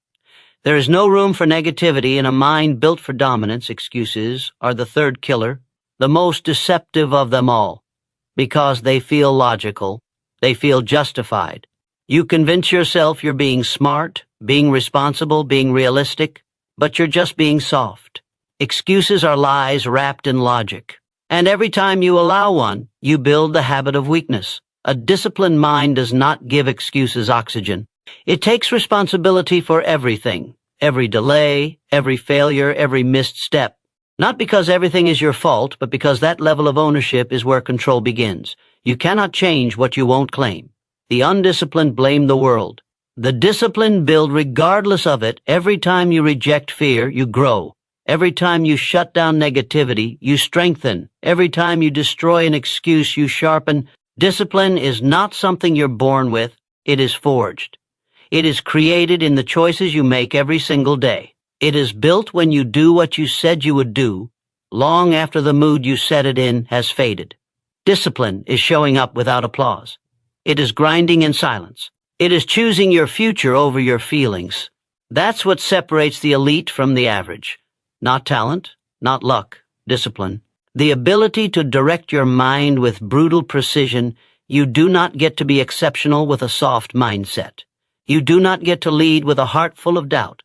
There is no room for negativity in a mind built for dominance. Excuses are the third killer, the most deceptive of them all, because they feel logical. They feel justified. You convince yourself you're being smart, being responsible, being realistic, but you're just being soft. Excuses are lies wrapped in logic. And every time you allow one, you build the habit of weakness. A disciplined mind does not give excuses oxygen. It takes responsibility for everything, every delay, every failure, every missed step. Not because everything is your fault, but because that level of ownership is where control begins. You cannot change what you won't claim. The undisciplined blame the world. The disciplined build regardless of it. Every time you reject fear, you grow. Every time you shut down negativity, you strengthen. Every time you destroy an excuse, you sharpen. Discipline is not something you're born with. It is forged. It is created in the choices you make every single day. It is built when you do what you said you would do, long after the mood you set it in has faded. Discipline is showing up without applause. It is grinding in silence. It is choosing your future over your feelings. That's what separates the elite from the average. Not talent, not luck, discipline. The ability to direct your mind with brutal precision. You do not get to be exceptional with a soft mindset. You do not get to lead with a heart full of doubt.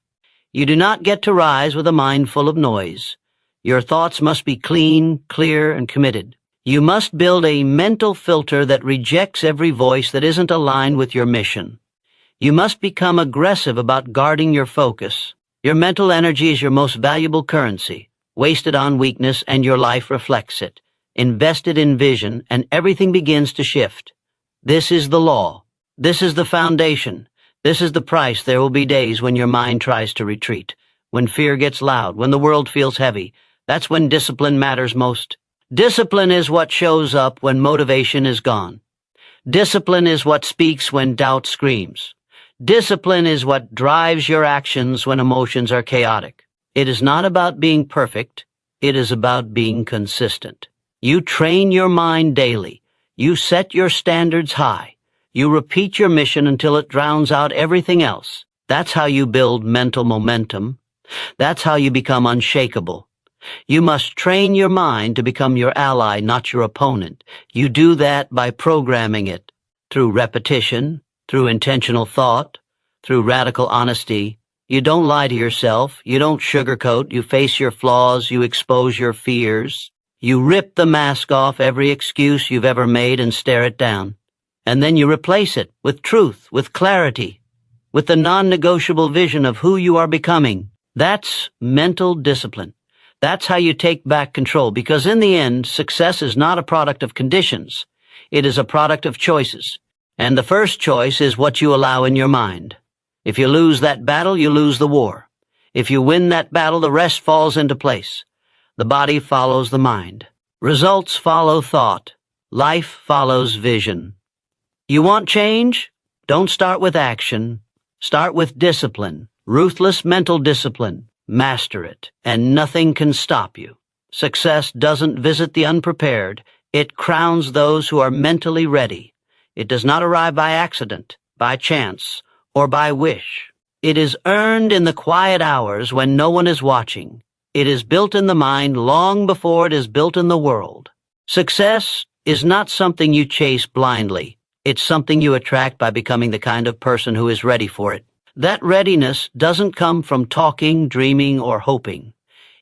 You do not get to rise with a mind full of noise. Your thoughts must be clean, clear, and committed. You must build a mental filter that rejects every voice that isn't aligned with your mission. You must become aggressive about guarding your focus. Your mental energy is your most valuable currency. Waste it on weakness and your life reflects it. Invest it in vision and everything begins to shift. This is the law. This is the foundation. This is the price. There will be days when your mind tries to retreat, when fear gets loud, when the world feels heavy. That's when discipline matters most. Discipline is what shows up when motivation is gone. Discipline is what speaks when doubt screams. Discipline is what drives your actions when emotions are chaotic. It is not about being perfect. It is about being consistent. You train your mind daily. You set your standards high. You repeat your mission until it drowns out everything else. That's how you build mental momentum. That's how you become unshakable. You must train your mind to become your ally, not your opponent. You do that by programming it through repetition, through intentional thought, through radical honesty. You don't lie to yourself. You don't sugarcoat. You face your flaws. You expose your fears. You rip the mask off every excuse you've ever made and stare it down. And then you replace it with truth, with clarity, with the non-negotiable vision of who you are becoming. That's mental discipline. That's how you take back control, because in the end, success is not a product of conditions. It is a product of choices. And the first choice is what you allow in your mind. If you lose that battle, you lose the war. If you win that battle, the rest falls into place. The body follows the mind. Results follow thought. Life follows vision. You want change? Don't start with action. Start with discipline. Ruthless mental discipline. Master it, and nothing can stop you. Success doesn't visit the unprepared. It crowns those who are mentally ready. It does not arrive by accident, by chance, or by wish. It is earned in the quiet hours when no one is watching. It is built in the mind long before it is built in the world. Success is not something you chase blindly. It's something you attract by becoming the kind of person who is ready for it. That readiness doesn't come from talking, dreaming, or hoping.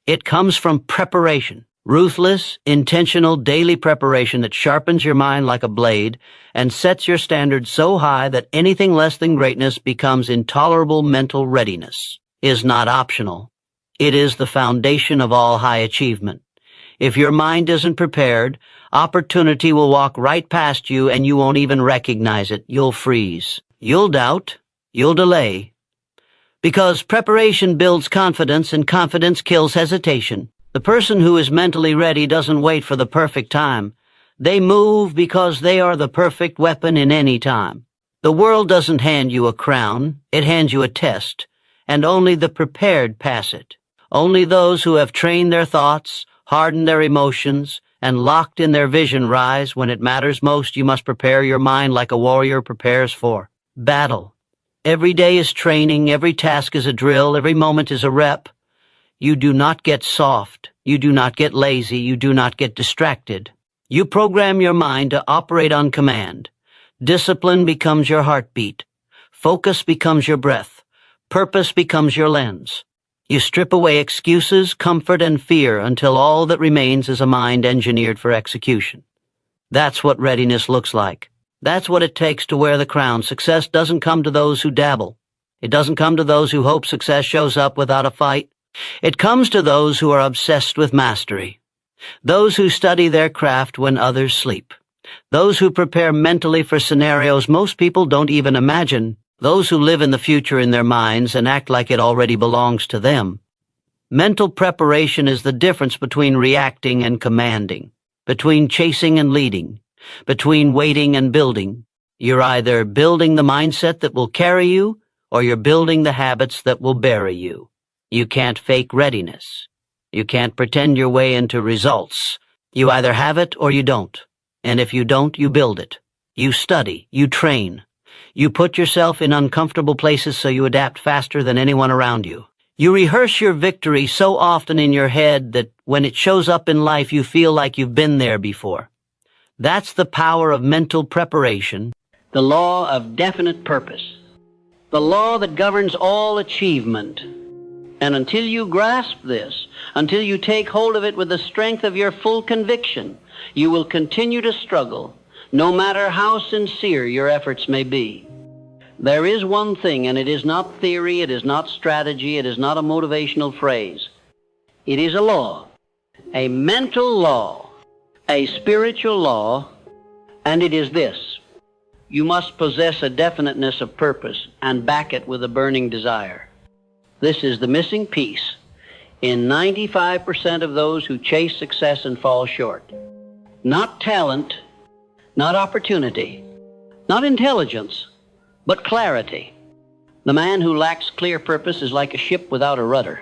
It comes from preparation. Ruthless, intentional daily preparation that sharpens your mind like a blade and sets your standards so high that anything less than greatness becomes intolerable. Mental readiness is not optional. It is the foundation of all high achievement. If your mind isn't prepared, opportunity will walk right past you and you won't even recognize it. You'll freeze. You'll doubt. You'll delay. Because preparation builds confidence and confidence kills hesitation. The person who is mentally ready doesn't wait for the perfect time. They move because they are the perfect weapon in any time. The world doesn't hand you a crown, it hands you a test, and only the prepared pass it. Only those who have trained their thoughts, hardened their emotions, and locked in their vision rise. When it matters most, you must prepare your mind like a warrior prepares for battle. Every day is training, every task is a drill, every moment is a rep. You do not get soft, you do not get lazy, you do not get distracted. You program your mind to operate on command. Discipline becomes your heartbeat. Focus becomes your breath. Purpose becomes your lens. You strip away excuses, comfort, and fear until all that remains is a mind engineered for execution. That's what readiness looks like. That's what it takes to wear the crown. Success doesn't come to those who dabble. It doesn't come to those who hope success shows up without a fight. It comes to those who are obsessed with mastery. Those who study their craft when others sleep. Those who prepare mentally for scenarios most people don't even imagine. Those who live in the future in their minds and act like it already belongs to them. Mental preparation is the difference between reacting and commanding, between chasing and leading, between waiting and building. You're either building the mindset that will carry you, or you're building the habits that will bury you. You can't fake readiness. You can't pretend your way into results. You either have it or you don't. And if you don't, you build it. You study. You train. You put yourself in uncomfortable places so you adapt faster than anyone around you. You rehearse your victory so often in your head that when it shows up in life, you feel like you've been there before. That's the power of mental preparation, the law of definite purpose, the law that governs all achievement. And until you grasp this, until you take hold of it with the strength of your full conviction, you will continue to struggle, no matter how sincere your efforts may be. There is one thing, and it is not theory, it is not strategy, it is not a motivational phrase. It is a law, a mental law, a spiritual law, and it is this. You must possess a definiteness of purpose and back it with a burning desire. This is the missing piece in 95% of those who chase success and fall short. Not talent, not opportunity, not intelligence, but clarity. The man who lacks clear purpose is like a ship without a rudder.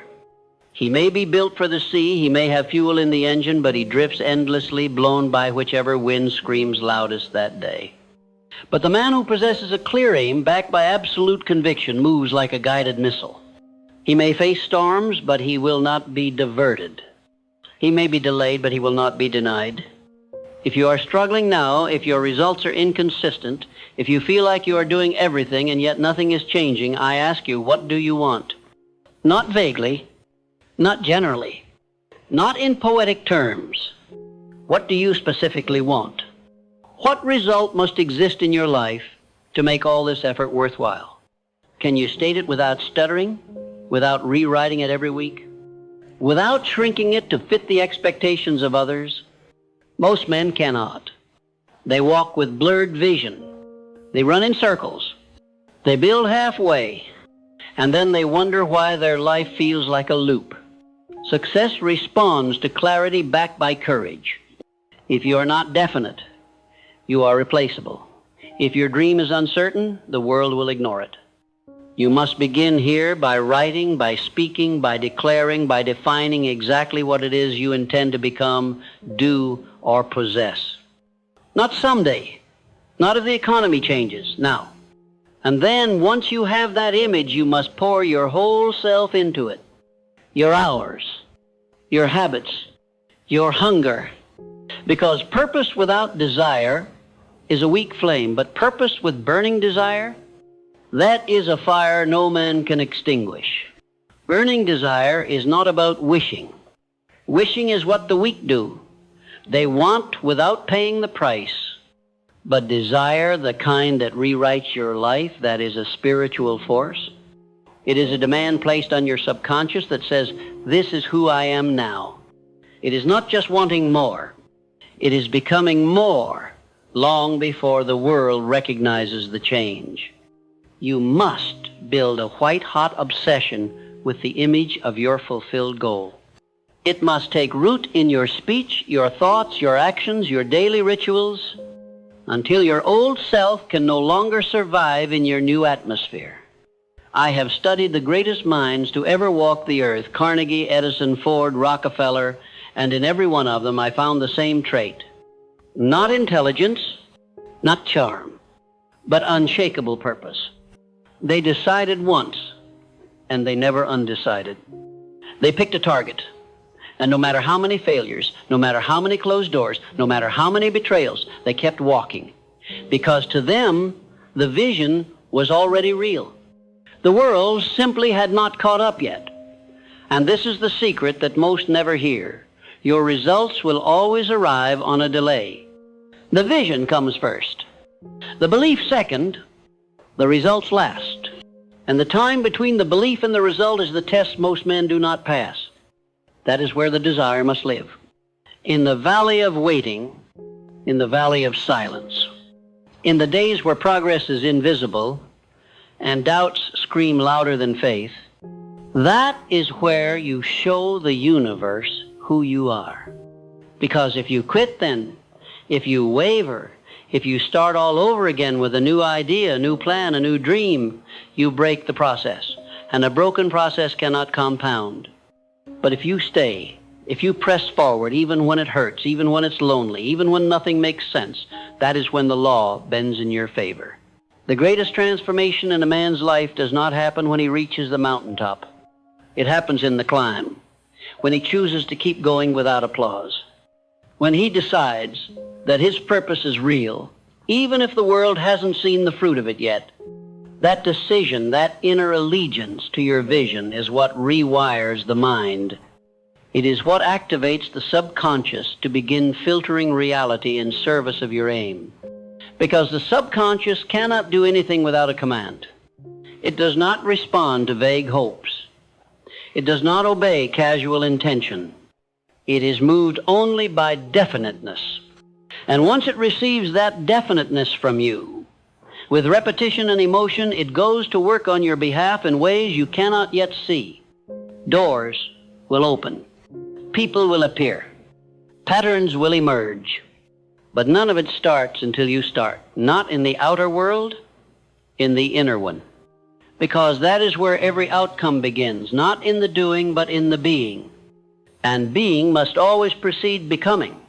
He may be built for the sea, he may have fuel in the engine, but he drifts endlessly, blown by whichever wind screams loudest that day. But the man who possesses a clear aim, backed by absolute conviction, moves like a guided missile. He may face storms, but he will not be diverted. He may be delayed, but he will not be denied. If you are struggling now, if your results are inconsistent, if you feel like you are doing everything and yet nothing is changing, I ask you, what do you want? Not vaguely, not generally, not in poetic terms. What do you specifically want? What result must exist in your life to make all this effort worthwhile? Can you state it without stuttering, without rewriting it every week, without shrinking it to fit the expectations of others? Most men cannot. They walk with blurred vision. They run in circles. They build halfway. and then they wonder why their life feels like a loop. Success responds to clarity backed by courage. If you are not definite, you are replaceable. If your dream is uncertain, the world will ignore it. You must begin here by writing, by speaking, by declaring, by defining exactly what it is you intend to become, do, or possess. Not someday, not if the economy changes, now. And then, once you have that image, you must pour your whole self into it. Your hours, your habits, your hunger. Because purpose without desire is a weak flame, but purpose with burning desire, that is a fire no man can extinguish. Burning desire is not about wishing. Wishing is what the weak do. They want without paying the price. But desire, the kind that rewrites your life, that is a spiritual force. It is a demand placed on your subconscious that says, this is who I am now. It is not just wanting more. It is becoming more long before the world recognizes the change. You must build a white-hot obsession with the image of your fulfilled goal. It must take root in your speech, your thoughts, your actions, your daily rituals, until your old self can no longer survive in your new atmosphere. I have studied the greatest minds to ever walk the earth, Carnegie, Edison, Ford, Rockefeller, and in every one of them I found the same trait. Not intelligence, not charm, but unshakable purpose. They decided once, and they never undecided. They picked a target, and no matter how many failures, no matter how many closed doors, no matter how many betrayals, they kept walking. Because to them, the vision was already real. The world simply had not caught up yet. And this is the secret that most never hear. Your results will always arrive on a delay. The vision comes first. The belief second. The results last. And the time between the belief and the result is the test most men do not pass. That is where the desire must live. In the valley of waiting, in the valley of silence. In the days where progress is invisible and doubts scream louder than faith, that is where you show the universe who you are. Because if you quit then, if you waver, if you start all over again with a new idea, a new plan, a new dream, you break the process. And a broken process cannot compound. But if you stay, if you press forward, even when it hurts, even when it's lonely, even when nothing makes sense, that is when the law bends in your favor. The greatest transformation in a man's life does not happen when he reaches the mountaintop. It happens in the climb, when he chooses to keep going without applause. When he decides that his purpose is real, even if the world hasn't seen the fruit of it yet. That decision, that inner allegiance to your vision is what rewires the mind. It is what activates the subconscious to begin filtering reality in service of your aim. Because the subconscious cannot do anything without a command. It does not respond to vague hopes. It does not obey casual intention. It is moved only by definiteness. And once it receives that definiteness from you, with repetition and emotion, it goes to work on your behalf in ways you cannot yet see. Doors will open. People will appear. Patterns will emerge. But none of it starts until you start. Not in the outer world, in the inner one. Because that is where every outcome begins, not in the doing, but in the being. And being must always precede becoming.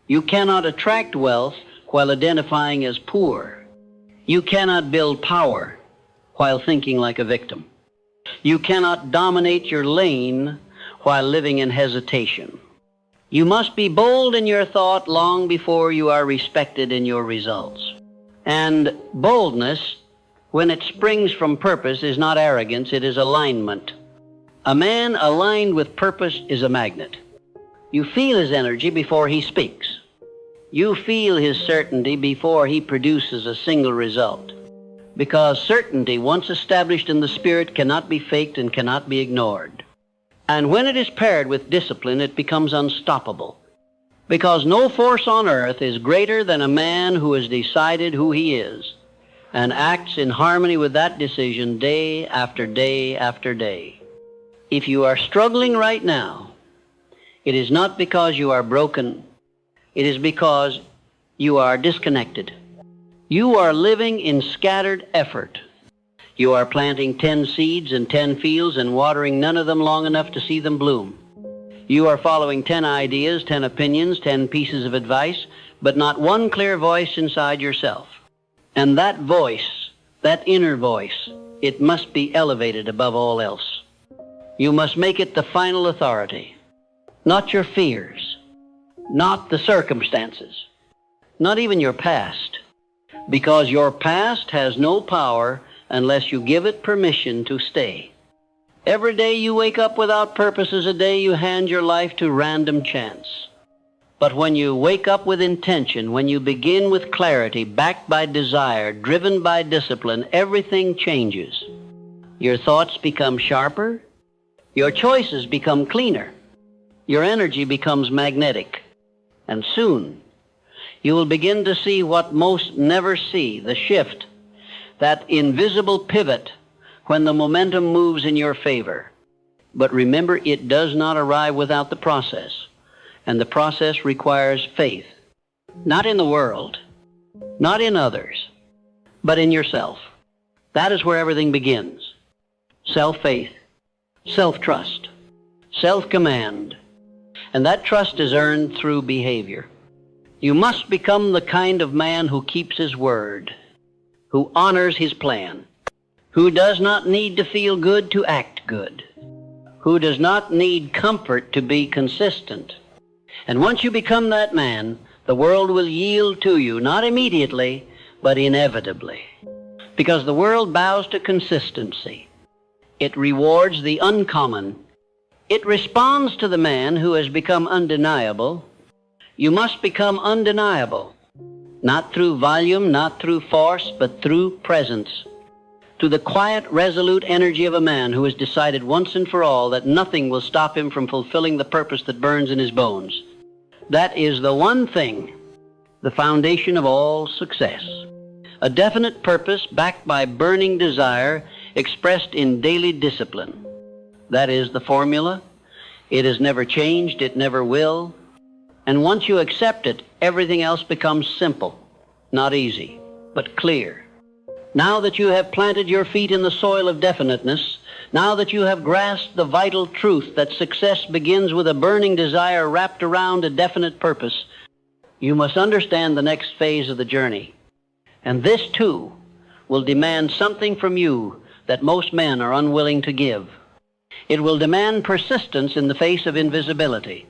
You cannot attract wealth while identifying as poor. You cannot build power while thinking like a victim. You cannot dominate your lane while living in hesitation. You must be bold in your thought long before you are respected in your results. And boldness, when it springs from purpose, is not arrogance, it is alignment. A man aligned with purpose is a magnet. You feel his energy before he speaks. You feel his certainty before he produces a single result. Because certainty, once established in the spirit, cannot be faked and cannot be ignored. And when it is paired with discipline, it becomes unstoppable. Because no force on earth is greater than a man who has decided who he is. and acts in harmony with that decision day after day after day. If you are struggling right now, it is not because you are broken. It is because you are disconnected. You are living in scattered effort. You are planting 10 seeds in 10 fields and watering none of them long enough to see them bloom. You are following 10 ideas, 10 opinions, 10 pieces of advice, but not one clear voice inside yourself. And that voice, that inner voice, it must be elevated above all else. You must make it the final authority. Not your fears, not the circumstances, not even your past, because your past has no power unless you give it permission to stay. Every day you wake up without purpose is a day you hand your life to random chance. But when you wake up with intention, when you begin with clarity, backed by desire, driven by discipline, everything changes. Your thoughts become sharper, your choices become cleaner, your energy becomes magnetic, and soon you will begin to see what most never see, the shift, that invisible pivot when the momentum moves in your favor. But remember, it does not arrive without the process, and the process requires faith, not in the world, not in others, but in yourself. That is where everything begins. Self-faith, self-trust, self-command, and that trust is earned through behavior. You must become the kind of man who keeps his word, who honors his plan, who does not need to feel good to act good, who does not need comfort to be consistent. And once you become that man, the world will yield to you, not immediately, but inevitably. Because the world bows to consistency. It rewards the uncommon. It responds to the man who has become undeniable. You must become undeniable, not through volume, not through force, but through presence. To the quiet, resolute energy of a man who has decided once and for all that nothing will stop him from fulfilling the purpose that burns in his bones. That is the one thing, the foundation of all success. A definite purpose backed by burning desire expressed in daily discipline. That is the formula. It has never changed, it never will. And once you accept it, everything else becomes simple, not easy, but clear. Now that you have planted your feet in the soil of definiteness, now that you have grasped the vital truth that success begins with a burning desire wrapped around a definite purpose, you must understand the next phase of the journey. And this, too, will demand something from you that most men are unwilling to give. It will demand persistence in the face of invisibility.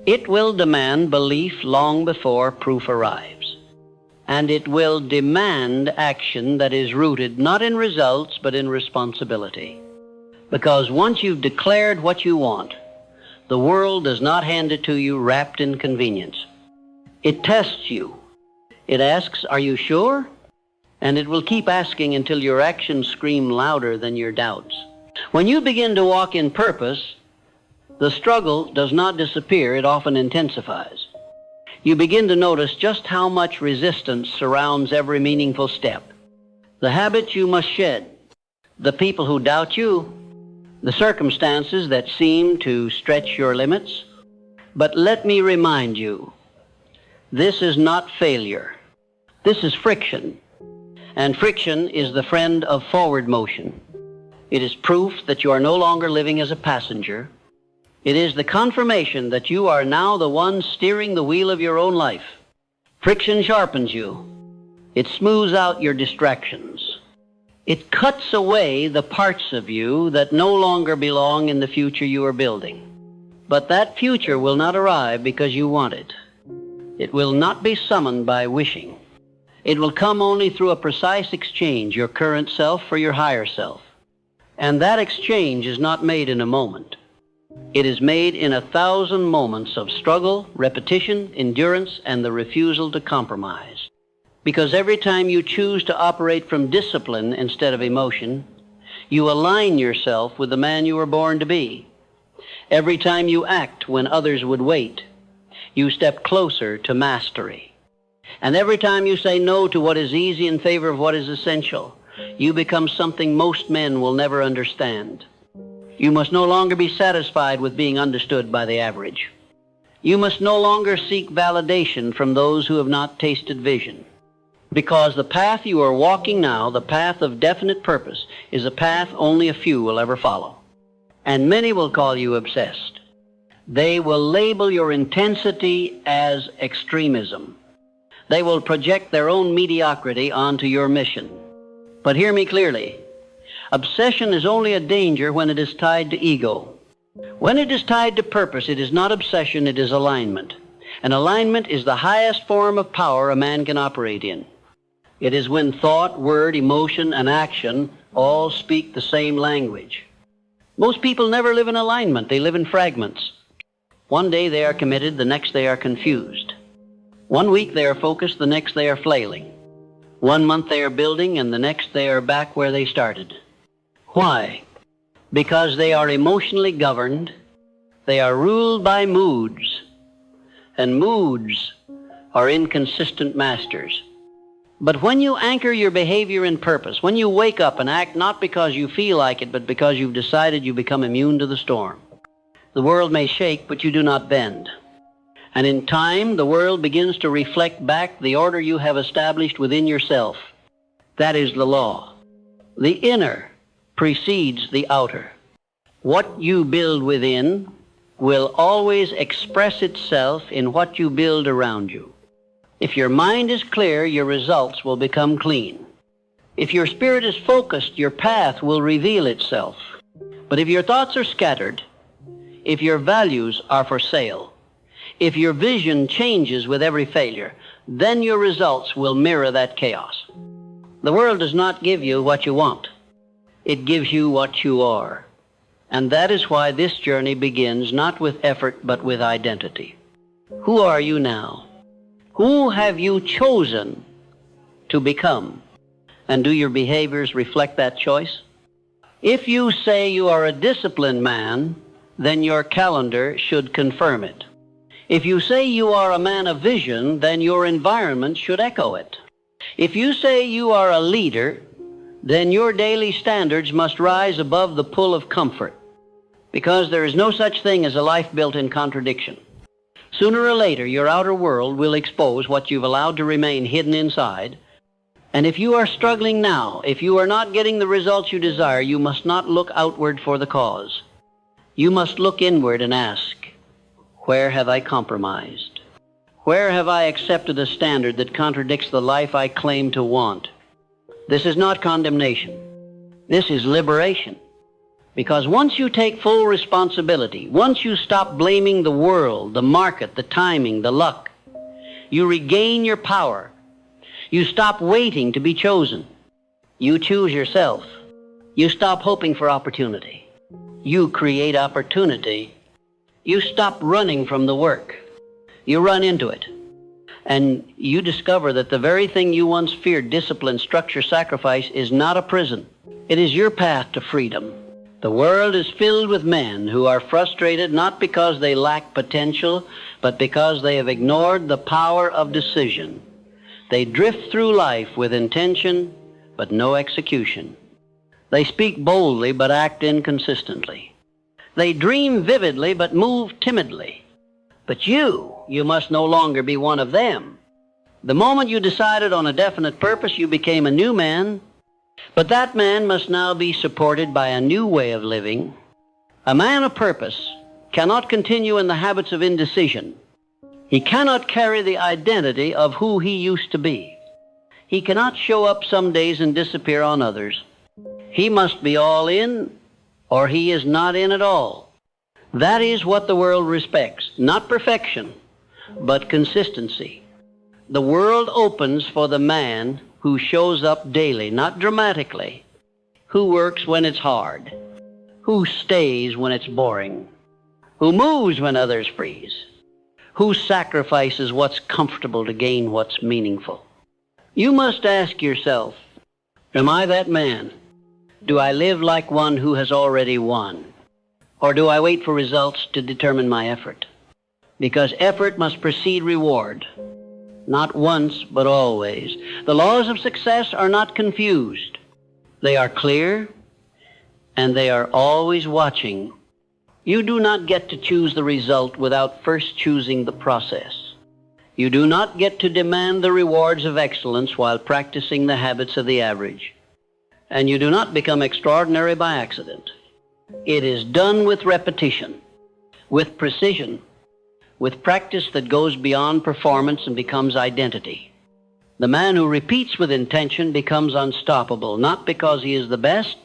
It will demand belief long before proof arrives. And it will demand action that is rooted not in results but in responsibility. Because once you've declared what you want, the world does not hand it to you wrapped in convenience. It tests you. It asks, "Are you sure?" And it will keep asking until your actions scream louder than your doubts. When you begin to walk in purpose, the struggle does not disappear, it often intensifies. You begin to notice just how much resistance surrounds every meaningful step. The habits you must shed, the people who doubt you, the circumstances that seem to stretch your limits. But let me remind you, this is not failure. This is friction. And friction is the friend of forward motion. It is proof that you are no longer living as a passenger. It is the confirmation that you are now the one steering the wheel of your own life. Friction sharpens you. It smooths out your distractions. It cuts away the parts of you that no longer belong in the future you are building. But that future will not arrive because you want it. It will not be summoned by wishing. It will come only through a precise exchange, your current self for your higher self. And that exchange is not made in a moment. It is made in 1,000 moments of struggle, repetition, endurance, and the refusal to compromise. Because every time you choose to operate from discipline instead of emotion, you align yourself with the man you were born to be. Every time you act when others would wait, you step closer to mastery. And every time you say no to what is easy in favor of what is essential, you become something most men will never understand. You must no longer be satisfied with being understood by the average. You must no longer seek validation from those who have not tasted vision. Because the path you are walking now, the path of definite purpose, is a path only a few will ever follow. And many will call you obsessed. They will label your intensity as extremism. They will project their own mediocrity onto your mission. But hear me clearly. Obsession is only a danger when it is tied to ego. When it is tied to purpose, it is not obsession, it is alignment. And alignment is the highest form of power a man can operate in. It is when thought, word, emotion, and action all speak the same language. Most people never live in alignment, they live in fragments. One day they are committed, the next they are confused. One week they are focused, the next they are flailing. 1 month they are building, and the next they are back where they started. Why? Because they are emotionally governed, they are ruled by moods, and moods are inconsistent masters. But when you anchor your behavior in purpose, when you wake up and act not because you feel like it, but because you've decided, you become immune to the storm. The world may shake, but you do not bend. And in time, the world begins to reflect back the order you have established within yourself. That is the law. The inner precedes the outer. What you build within will always express itself in what you build around you. If your mind is clear, your results will become clean. If your spirit is focused, your path will reveal itself. But if your thoughts are scattered, if your values are for sale, if your vision changes with every failure, then your results will mirror that chaos. The world does not give you what you want. It gives you what you are. And that is why this journey begins not with effort, but with identity. Who are you now? Who have you chosen to become? And do your behaviors reflect that choice? If you say you are a disciplined man, then your calendar should confirm it. If you say you are a man of vision, then your environment should echo it. If you say you are a leader, then your daily standards must rise above the pull of comfort, because there is no such thing as a life built in contradiction. Sooner or later, your outer world will expose what you've allowed to remain hidden inside. And if you are struggling now, if you are not getting the results you desire, you must not look outward for the cause. You must look inward and ask, where have I compromised? Where have I accepted a standard that contradicts the life I claim to want? This is not condemnation. This is liberation. Because once you take full responsibility, once you stop blaming the world, the market, the timing, the luck, you regain your power. You stop waiting to be chosen. You choose yourself. You stop hoping for opportunity. You create opportunity. You stop running from the work. You run into it. And you discover that the very thing you once feared, discipline, structure, sacrifice, is not a prison. It is your path to freedom. The world is filled with men who are frustrated not because they lack potential, but because they have ignored the power of decision. They drift through life with intention, but no execution. They speak boldly, but act inconsistently. They dream vividly, but move timidly. But you must no longer be one of them. The moment you decided on a definite purpose, you became a new man. But that man must now be supported by a new way of living. A man of purpose cannot continue in the habits of indecision. He cannot carry the identity of who he used to be. He cannot show up some days and disappear on others. He must be all in, or he is not in at all. That is what the world respects, not perfection, but consistency. The world opens for the man who shows up daily, not dramatically, who works when it's hard, who stays when it's boring, who moves when others freeze, who sacrifices what's comfortable to gain what's meaningful. You must ask yourself, am I that man? Do I live like one who has already won? Or do I wait for results to determine my effort? Because effort must precede reward. Not once, but always. The laws of success are not confused. They are clear, and they are always watching. You do not get to choose the result without first choosing the process. You do not get to demand the rewards of excellence while practicing the habits of the average. And you do not become extraordinary by accident. It is done with repetition, with precision, with practice that goes beyond performance and becomes identity. The man who repeats with intention becomes unstoppable, not because he is the best,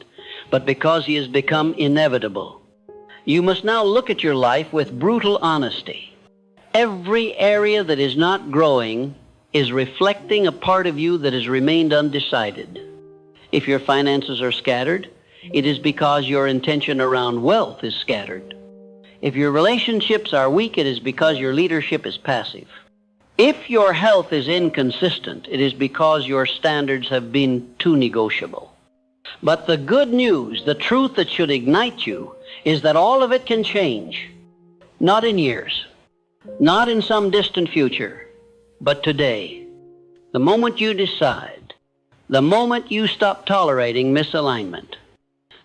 but because he has become inevitable. You must now look at your life with brutal honesty. Every area that is not growing is reflecting a part of you that has remained undecided. If your finances are scattered, it is because your intention around wealth is scattered. If your relationships are weak, it is because your leadership is passive. If your health is inconsistent, it is because your standards have been too negotiable. But the good news, the truth that should ignite you, is that all of it can change. Not in years, not in some distant future, but today. The moment you decide, the moment you stop tolerating misalignment,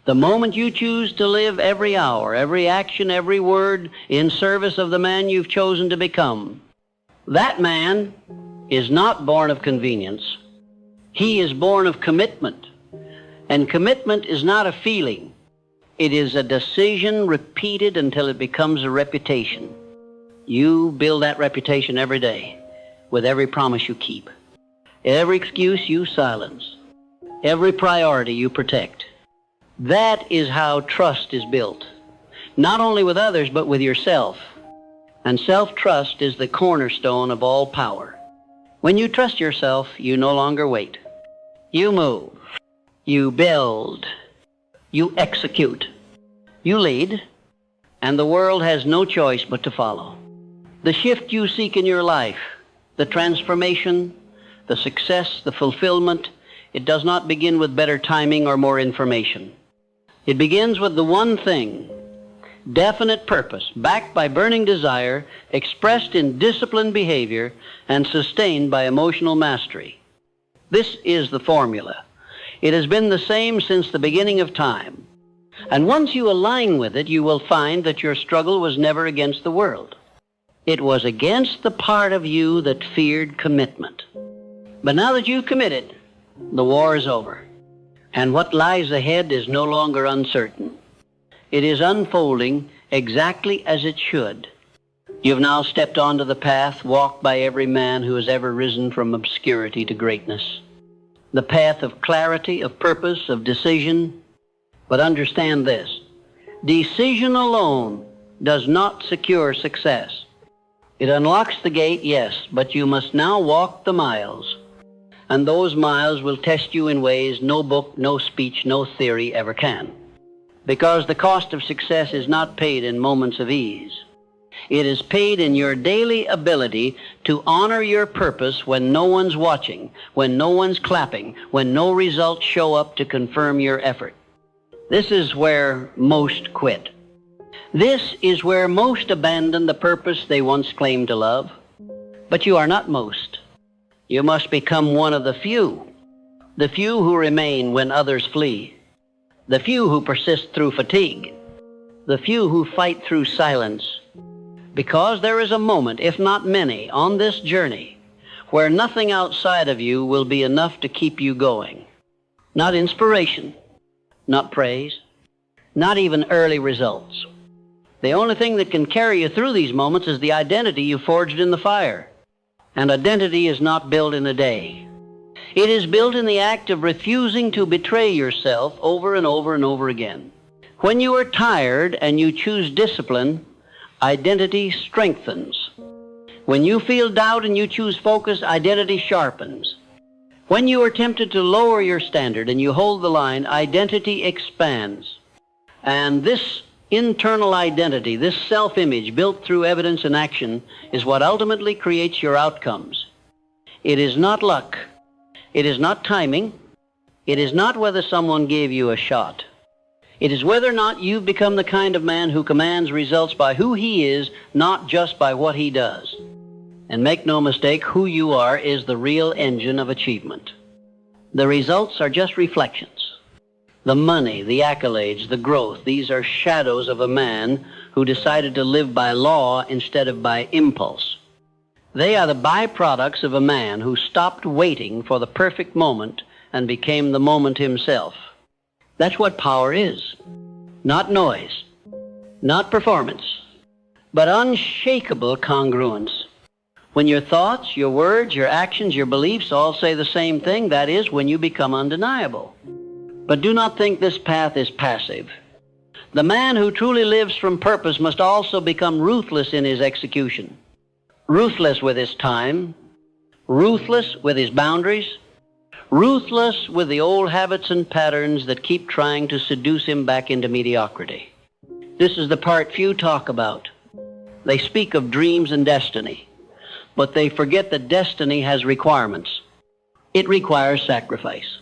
the moment you choose to live every hour, every action, every word in service of the man you've chosen to become, that man is not born of convenience. He is born of commitment. And commitment is not a feeling. It is a decision repeated until it becomes a reputation. You build that reputation every day with every promise you keep, every excuse you silence, every priority you protect. That is how trust is built, not only with others, but with yourself. And self-trust is the cornerstone of all power. When you trust yourself, you no longer wait. You move. You build. You execute. You lead. And the world has no choice but to follow. The shift you seek in your life, the transformation, the success, the fulfillment, it does not begin with better timing or more information. It begins with the one thing, definite purpose, backed by burning desire, expressed in disciplined behavior, and sustained by emotional mastery. This is the formula. It has been the same since the beginning of time. And once you align with it, you will find that your struggle was never against the world. It was against the part of you that feared commitment. But now that you've committed, the war is over. And what lies ahead is no longer uncertain. It is unfolding exactly as it should. You've now stepped onto the path walked by every man who has ever risen from obscurity to greatness. The path of clarity, of purpose, of decision. But understand this, decision alone does not secure success. It unlocks the gate, yes, but you must now walk the miles. And those miles will test you in ways no book, no speech, no theory ever can. Because the cost of success is not paid in moments of ease. It is paid in your daily ability to honor your purpose when no one's watching, when no one's clapping, when no results show up to confirm your effort. This is where most quit. This is where most abandon the purpose they once claimed to love. But you are not most. You must become one of the few who remain when others flee, the few who persist through fatigue, the few who fight through silence. Because there is a moment, if not many, on this journey where nothing outside of you will be enough to keep you going. Not inspiration, not praise, not even early results. The only thing that can carry you through these moments is the identity you forged in the fire. And identity is not built in a day. It is built in the act of refusing to betray yourself over and over and over again. When you are tired and you choose discipline, identity strengthens. When you feel doubt and you choose focus, identity sharpens. When you are tempted to lower your standard and you hold the line, identity expands. And this internal identity, this self-image built through evidence and action, is what ultimately creates your outcomes. It is not luck. It is not timing. It is not whether someone gave you a shot. It is whether or not you've become the kind of man who commands results by who he is, not just by what he does. And make no mistake, who you are is the real engine of achievement. The results are just reflections. The money, the accolades, the growth, these are shadows of a man who decided to live by law instead of by impulse. They are the byproducts of a man who stopped waiting for the perfect moment and became the moment himself. That's what power is. Not noise, not performance, but unshakable congruence. When your thoughts, your words, your actions, your beliefs all say the same thing, that is when you become undeniable. But do not think this path is passive. The man who truly lives from purpose must also become ruthless in his execution. Ruthless with his time, ruthless with his boundaries, ruthless with the old habits and patterns that keep trying to seduce him back into mediocrity. This is the part few talk about. They speak of dreams and destiny, but they forget that destiny has requirements. It requires sacrifice.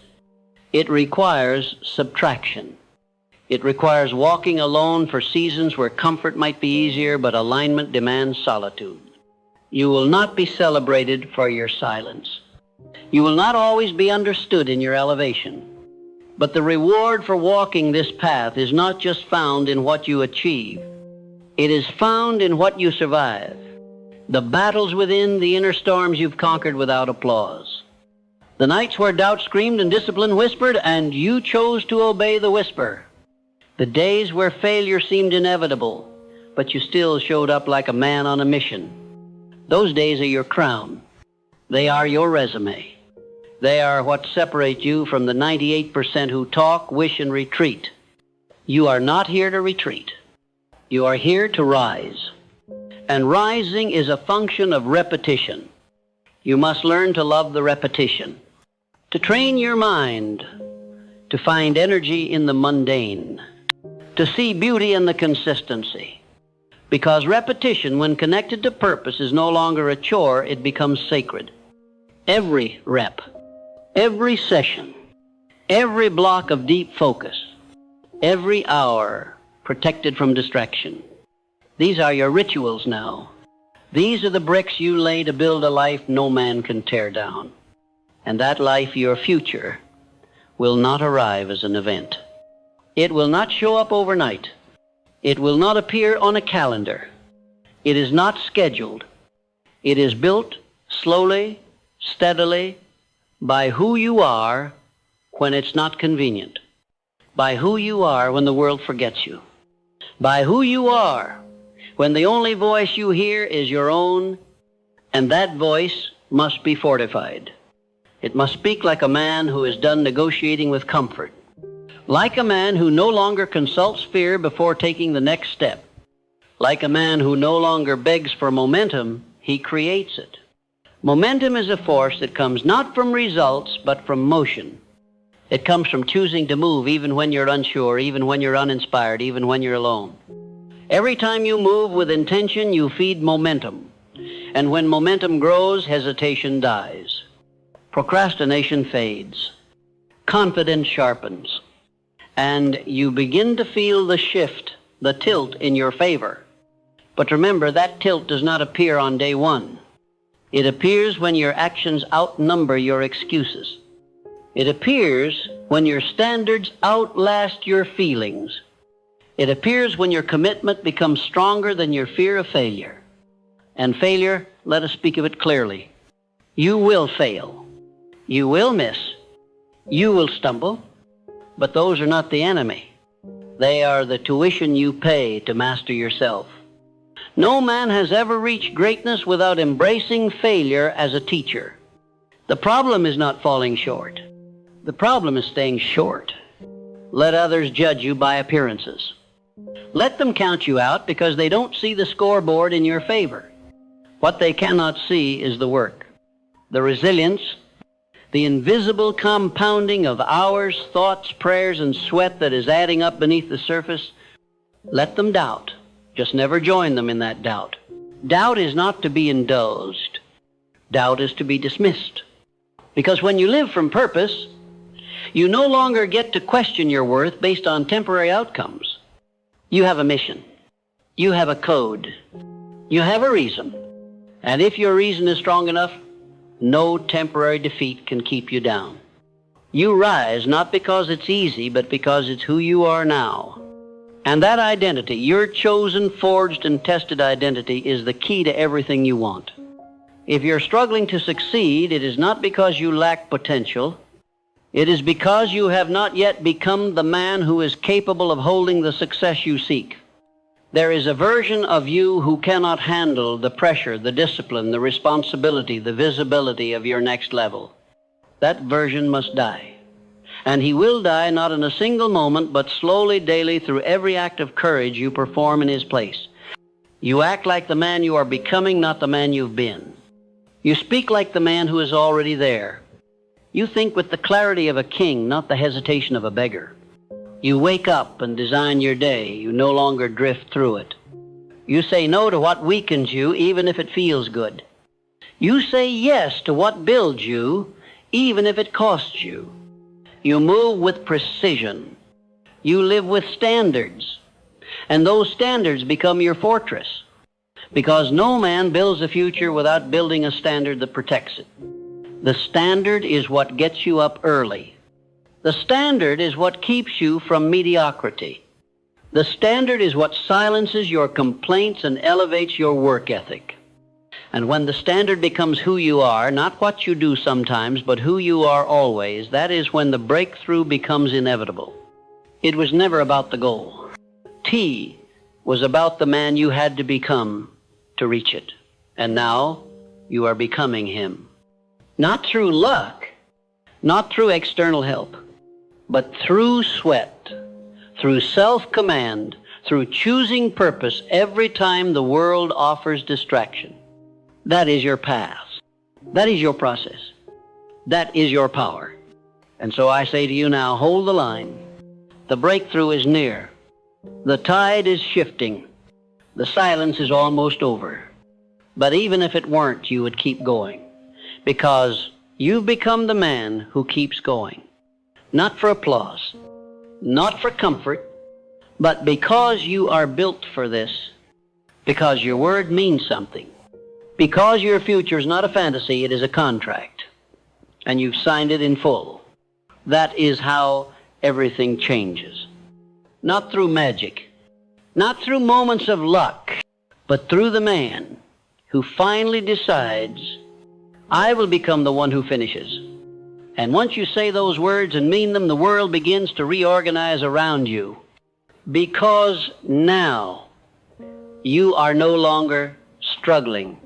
It requires subtraction. It requires walking alone for seasons where comfort might be easier, but alignment demands solitude. You will not be celebrated for your silence. You will not always be understood in your elevation. But the reward for walking this path is not just found in what you achieve. It is found in what you survive. The battles within, the inner storms you've conquered without applause. The nights where doubt screamed and discipline whispered, and you chose to obey the whisper. The days where failure seemed inevitable, but you still showed up like a man on a mission. Those days are your crown. They are your resume. They are what separate you from the 98% who talk, wish, and retreat. You are not here to retreat. You are here to rise. And rising is a function of repetition. You must learn to love the repetition, to train your mind, to find energy in the mundane, to see beauty in the consistency. Because repetition, when connected to purpose, is no longer a chore, it becomes sacred. Every rep, every session, every block of deep focus, every hour protected from distraction. These are your rituals now. These are the bricks you lay to build a life no man can tear down. And that life, your future, will not arrive as an event. It will not show up overnight. It will not appear on a calendar. It is not scheduled. It is built slowly, steadily, by who you are when it's not convenient, by who you are when the world forgets you, by who you are when the only voice you hear is your own, and that voice must be fortified. It must speak like a man who is done negotiating with comfort, like a man who no longer consults fear before taking the next step, like a man who no longer begs for momentum, he creates it. Momentum is a force that comes not from results, but from motion. It comes from choosing to move even when you're unsure, even when you're uninspired, even when you're alone. Every time you move with intention, you feed momentum. And when momentum grows, hesitation dies. Procrastination fades. Confidence sharpens. And you begin to feel the shift, the tilt in your favor. But remember, that tilt does not appear on day one. It appears when your actions outnumber your excuses. It appears when your standards outlast your feelings. It appears when your commitment becomes stronger than your fear of failure. And failure, let us speak of it clearly. You will fail. You will miss. You will stumble. But those are not the enemy. They are the tuition you pay to master yourself. No man has ever reached greatness without embracing failure as a teacher. The problem is not falling short. The problem is staying short. Let others judge you by appearances. Let them count you out because they don't see the scoreboard in your favor. What they cannot see is the work, the resilience, the invisible compounding of hours, thoughts, prayers, and sweat that is adding up beneath the surface. Let them doubt. Just never join them in that doubt. Doubt is not to be indulged. Doubt is to be dismissed. Because when you live from purpose, you no longer get to question your worth based on temporary outcomes. You have a mission. You have a code. You have a reason. And if your reason is strong enough, no temporary defeat can keep you down. You rise not because it's easy, but because it's who you are now. And that identity, your chosen, forged, and tested identity, is the key to everything you want. If you're struggling to succeed, it is not because you lack potential. It is because you have not yet become the man who is capable of holding the success you seek. There is a version of you who cannot handle the pressure, the discipline, the responsibility, the visibility of your next level. That version must die. And he will die not in a single moment, but slowly, daily, through every act of courage you perform in his place. You act like the man you are becoming, not the man you've been. You speak like the man who is already there. You think with the clarity of a king, not the hesitation of a beggar. You wake up and design your day. You no longer drift through it. You say no to what weakens you, even if it feels good. You say yes to what builds you, even if it costs you. You move with precision. You live with standards. And those standards become your fortress. Because no man builds a future without building a standard that protects it. The standard is what gets you up early. The standard is what keeps you from mediocrity. The standard is what silences your complaints and elevates your work ethic. And when the standard becomes who you are, not what you do sometimes, but who you are always, that is when the breakthrough becomes inevitable. It was never about the goal. T was about the man you had to become to reach it. And now you are becoming him. Not through luck, not through external help, but through sweat, through self-command, through choosing purpose every time the world offers distraction. That is your path. That is your process. That is your power. And so I say to you now, hold the line. The breakthrough is near. The tide is shifting. The silence is almost over. But even if it weren't, you would keep going. Because you've become the man who keeps going. Not for applause, not for comfort, but because you are built for this. Because your word means something. Because your future is not a fantasy, it is a contract. And you've signed it in full. That is how everything changes. Not through magic, not through moments of luck, but through the man who finally decides, I will become the one who finishes. And once you say those words and mean them, the world begins to reorganize around you. Because now you are no longer struggling